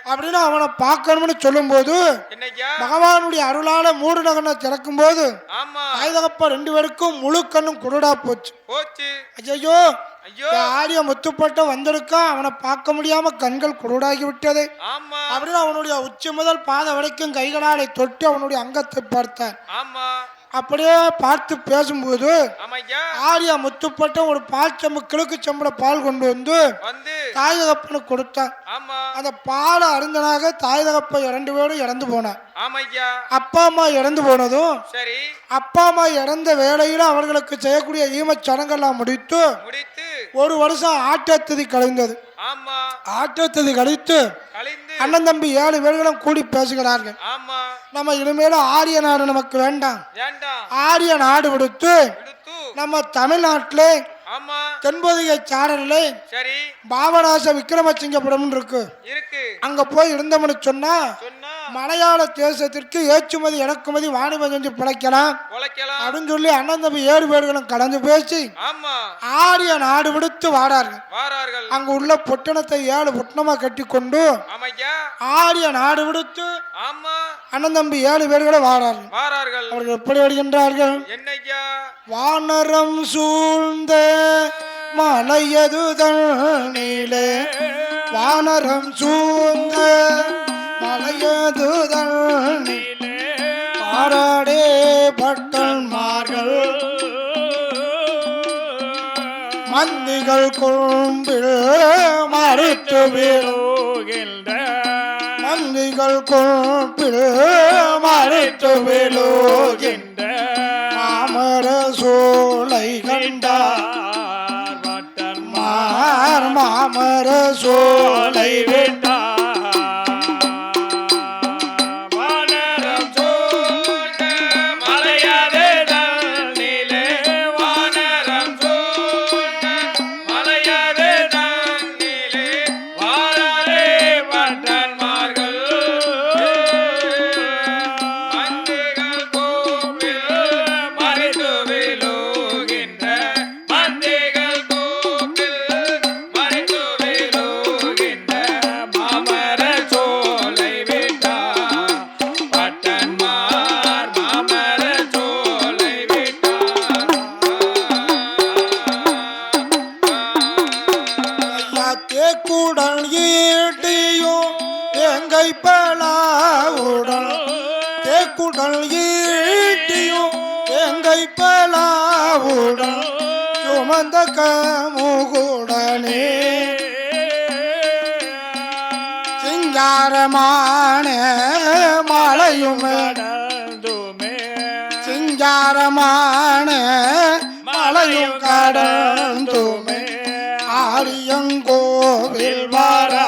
அப்படின்னு அவனை பார்க்கணும்னு சொல்லும் போது பகவானுடைய அருளால 3 நகனை திறக்கும் போது ஆயுதகப்பா 2 பேருக்கும் முழு கண்ணும் குருடா போச்சு. ஐயோ ஆரிய முத்துப்பட்ட வந்திருக்கான் அவனை பார்க்க முடியாம கண்கள் குருடாகி விட்டது அப்படின்னு அவனுடைய உச்சி முதல் பாத வரைக்கும் கைகளாலை தொட்டு அவனுடைய அங்கத்தை பார்த்தான். அப்படியே பார்த்து பேசும்போது ஆரிய முத்துப்பட்ட ஒரு பால் செம்பு கிழக்கு செம்புல பால் கொண்டு வந்து தாய் தகப்பனுக்கு கொடுத்தான். அந்த பாலை அருந்தனாக தாய் தகப்ப 2 பேரும் இறந்து போனான். அப்பா அம்மா இறந்து போனதும் அப்பா அம்மா இறந்த வேளையில அவர்களுக்கு செய்யக்கூடிய ஈமச் சடங்கெல்லாம் முடித்து 1 வருஷம் ஆட்டத்ததி கழிந்தது. ஆட்டத்ததி கழித்து அண்ணன் தம்பி 7 பேர்களும் கூடி பேசுகிறார்கள். நம்ம இனிமேல ஆரிய நாடு நமக்கு வேண்டாம், ஆரிய நாடு விடுத்து நம்ம தமிழ்நாட்டிலே தென்பொதிகை சாரல்ல பாபநாச விக்ரமசிங்கபுரம் இருக்கு அங்க போய் இருந்தோம்னு சொன்னா மலையாள தேசத்திற்கு ஏற்றுமதி இறக்குமதி வாணிபம் செஞ்சு பிழைக்கலாம் அப்படின்னு சொல்லி அண்ணன் தம்பி 7 பேர்களும் கலந்து பேசி ஆரிய நாடு விடுத்து வாரார்கள். அங்க உள்ள பொட்டணத்தை 7 பொட்டணமா கட்டி கொண்டு ஆரிய நாடு விடுத்து அண்ணன் தம்பி 7 பேர்களும் வாரார்கள். அவர்கள் எப்படி வருகின்றார்கள்? வானரம் சூழ்ந்த மலையதுதல் நீலே வானரம் சூழ்ந்த மலையதுதல் நீலே பாராடே பட்டன்மார்கள் மந்திகள் கொம்பில் மறுத்து விழுகின்ற மந்திகள் கொம்பில் மறுத்து விழுகின்ற மாமர சோலை கண்டார் பட்டன்மார் மாமர சோலை விட்டார் உடல் ஈட்டியும் எங்கை பலாவுடன் சுமந்த கமுகுடனே சிங்காரமான மலையும் சிங்காரமான மலையும் கடந்துமே ஆரியங்கோவில் வாரா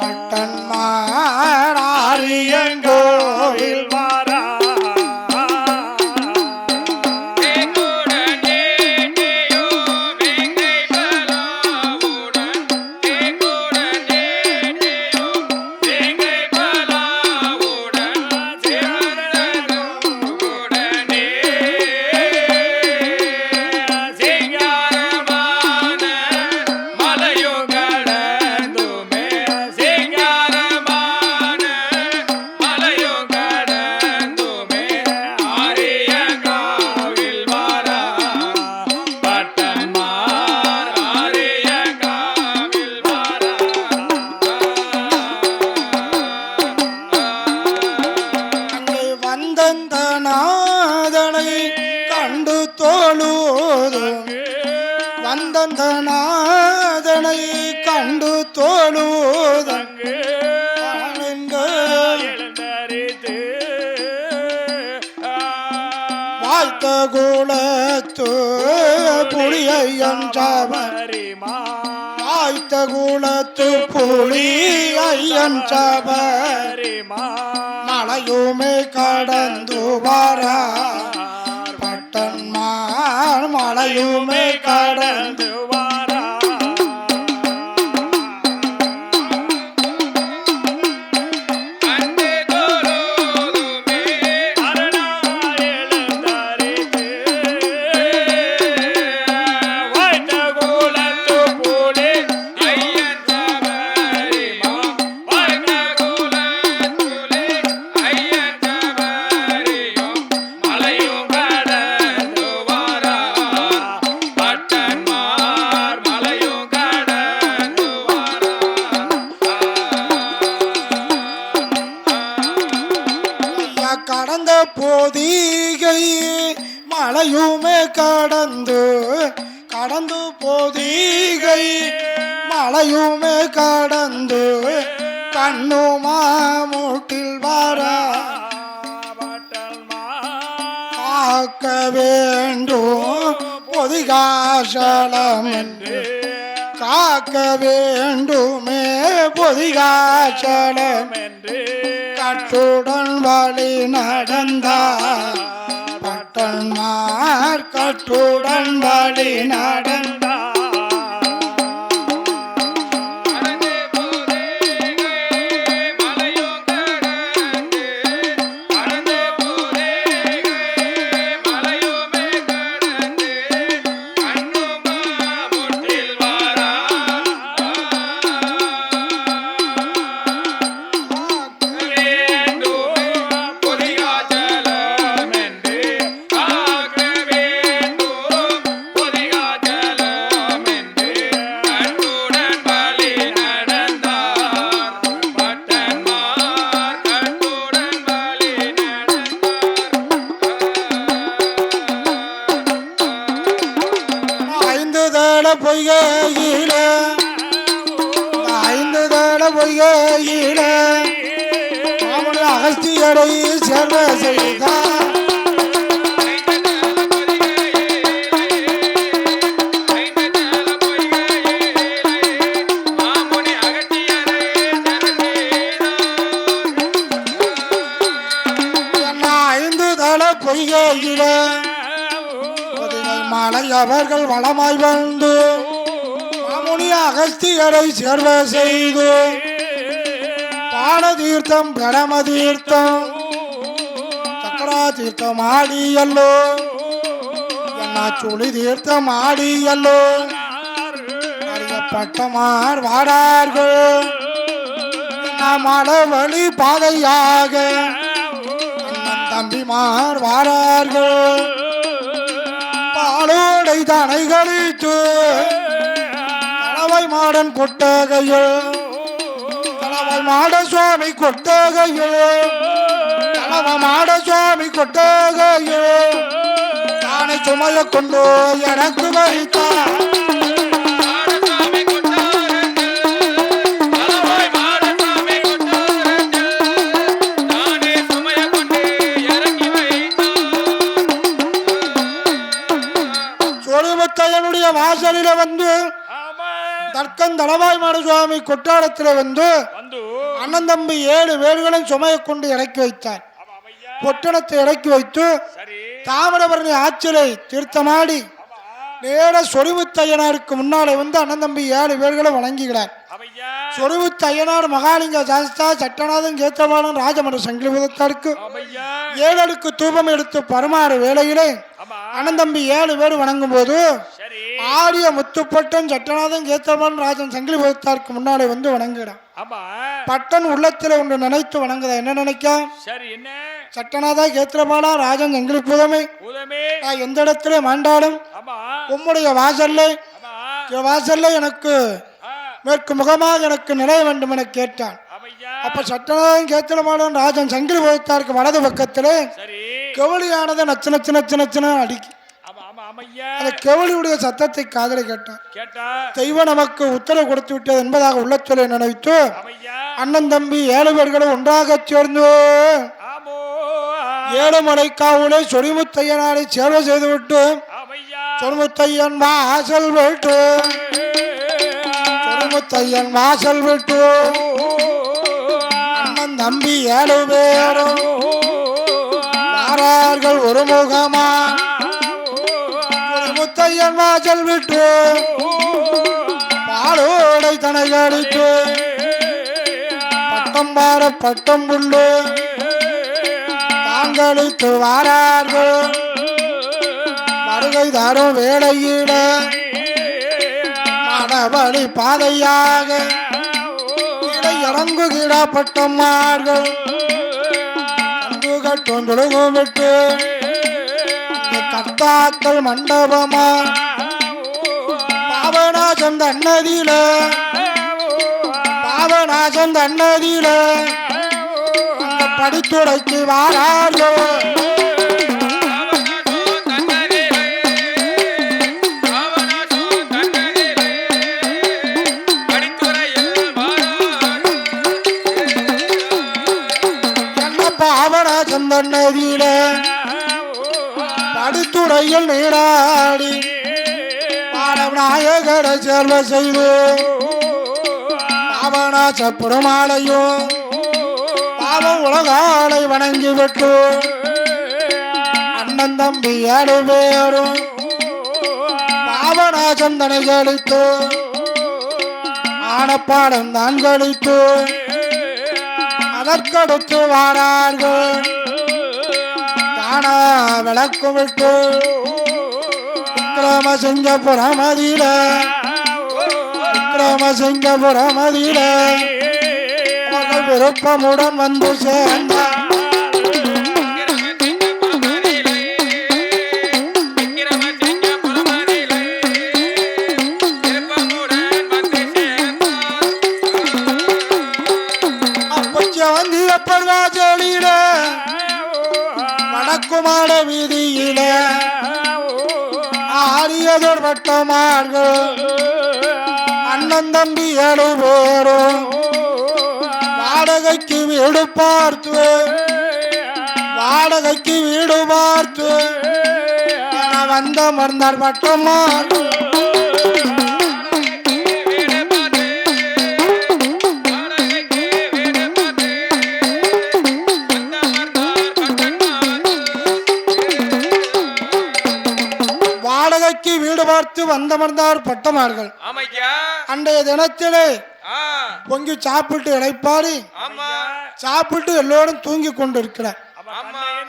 பட்டன்மார் ஆரியங்கோவில் வாரா வந்தந்தநாதனை கண்டு தோழுதங்கு வாய்த்த குலத்து புலியன் சபரிமா வாய்த்த குலத்து புலியன் சபரிமா மலையுமே கடந்து வாரா பட்டன்மார் மலையுமே கடந்து வாரா கடந்த போதிகை மலையுமே கடந்து கடந்து போதிகை மலையுமே கடந்து கண்ணுமா மூட்டில் வாரா காக்க வேண்டும் பொதிகாசலம் என்று காக்க வேண்டுமே பொதிகாசலம் என்று கட்டுடன் வழி நடந்தார் பட்டன்மார் கட்டுடன் வழி நடந்தார் பொய்கையில ஐந்து தட பொய்கையில மாமனி அகஸ்தியரை சேர்வ செய்தார் ஐந்து தட பொய்கையில மலை அவர்கள் வளமாய் வந்து மாமுனி அகஸ்தியரை சேர்வ செய்து பான தீர்த்தம் கடம தீர்த்தம் சக்கரா தீர்த்தம் ஆடியல்லோ என்ன சுழி தீர்த்தம் ஆடியல்லோ அறியப்பட்டமார் வாடார்கள் மல வழி பாதையாக தம்பிமார் வாரார்கள் பாலோடை தனை கழித்து தலவை மாடன் கொட்டகையில் தலவை மாட சுவாமி கொட்டகையில் தல மாட சுவாமி கொட்டகையே தானே சுமைய கொண்டு எனக்கு வைத்தார் சொரிமுத்தையனுடைய வாசலில வந்து தர்க்கன் தளவாய் மாட சுவாமி கொட்டாரத்தில் வந்து அண்ணன் தம்பி 7 வேடுகளும் சுமையை கொண்டு இறக்கி வைத்தார். பொட்டணத்தை இறக்கி வைத்து தாமிரபரணி ஆற்றிலை தீர்த்தமாடி நேர சொரிமுத்தையனாருக்கு முன்னாலே வந்து அண்ணன் தம்பி 7 வேடுகளை வழங்குகிறார். சொரிமுத்தையனார் மகாலிங்க சாஸ்தா சட்டநாதன் கேத்திரபாலன் ராஜமன்ற சங்கிலிபுதத்தாருக்கு 7 அடுக்கு தூபம் எடுத்து பரமாறு வேளையிலே அண்ணன் தம்பி 7 பேர் வணங்கும் போது ஆரிய முத்துப்பட்டன் சட்டநாதன் கேத்திரபாலன் ராஜன் சங்கிலிபுதத்தாருக்கு முன்னாலே வந்து வணங்குகிறான். பட்டன் உள்ளத்துல ஒன்று நினைத்து வணங்குதா. என்ன நினைக்க? சட்டநாதா கேத்திரபாலா ராஜன் சங்கிலிபுதமே நான் எந்த இடத்துல மாண்டாடும் உம்முடைய வாசல்ல எனக்கு மேற்கு முகமாக எனக்கு நிலைய வேண்டும் என கேட்டான். அப்ப சட்டநாதன் கேத்திரபாலன் ராஜன் சங்கிலிபுதத்தாருக்கு வலது பக்கத்திலே கெவலியானது நச்சு நச்சு நச்சு நச்சுன்னு அடிக்கி அந்த கெவலியுடைய சத்தத்தை காதலை கேட்டான். தெய்வம் நமக்கு உத்தரவு கொடுத்து விட்டது என்பதாக உள்ளச்சொலை நினைத்து அண்ணன் தம்பி 7 பேர்களும் ஒன்றாக சேர்ந்து ஏழுமலைக்காவுலே சொரிமுத்தையனாரை சேவை செய்துவிட்டு சொரிமுத்தையன் வாசல் விட்டு அண்ணன் தம்பி 7 பேரும் வாரார்கள் ஒரு முகமா சொரிமுத்தையன் வாசல் விட்டு பாலோடை தனை அடித்து பட்டம் பார பட்டம் புள்ளு தாங்களித்து வாரார்கள் வருகை தரும் வேளையிட மனவழி பாதையாக இறங்குகிற பட்டம்மார்கள் கட்டும் விட்டு கத்தாக்கள் மண்டபமா பாவநாசம் தன்னதியில படித்துடைக்கு வாரார்கள் நதியில படுத்துறையில் நீராடி நாயகர செல்வ செய்து பாவனாச பெருமாளையும் பாவம் உலகாலை வணங்கி விட்டு அண்ணன் தம்பி 7 பேரும் பாவநாசம் தனை கழித்து ஆனப்பாடம் தான் கழித்து அதற்கடுத்து வாரார்கள் தானா விளக்கு விட்டு விக்ரமசிங்கபுரமதியில அவர்கள் விருப்பமுடன் வந்து சேர்ந்தார். வடக்குமாட வீதியில ஆரியதோர் வட்டமார்கள் அண்ணன் தம்பி 7 பேரும் வாடகைக்கு வீடு பார்த்து வந்த மறந்தார் வட்டமார்கள் வீடு பார்த்து வந்தமர்ந்தார் பட்டமார்கள். அன்றைய தினத்திலே பொங்கி சாப்பிட்டு இளைப்பாடி சாப்பிட்டு எல்லோரும் தூங்கி கொண்டு இருக்கிறார்.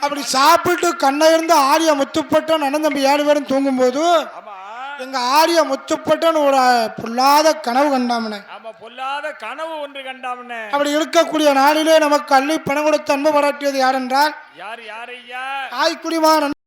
அப்படி சாப்பிட்டு கண்ணை இருந்து ஆரிய முத்துப்பட்டன் அண்ணன் தம்பி 7 பேரும் தூங்கும் போது எங்க ஆரிய முத்துப்பட்டன் ஒரு பொல்லாத கனவு கண்டாமனே. அப்படி இருக்கக்கூடிய நாளிலே நமக்கு அள்ளி பணம் கொடுத்து அன்பு பாராட்டியது யார் என்றால் ஆய்க்குடிமான்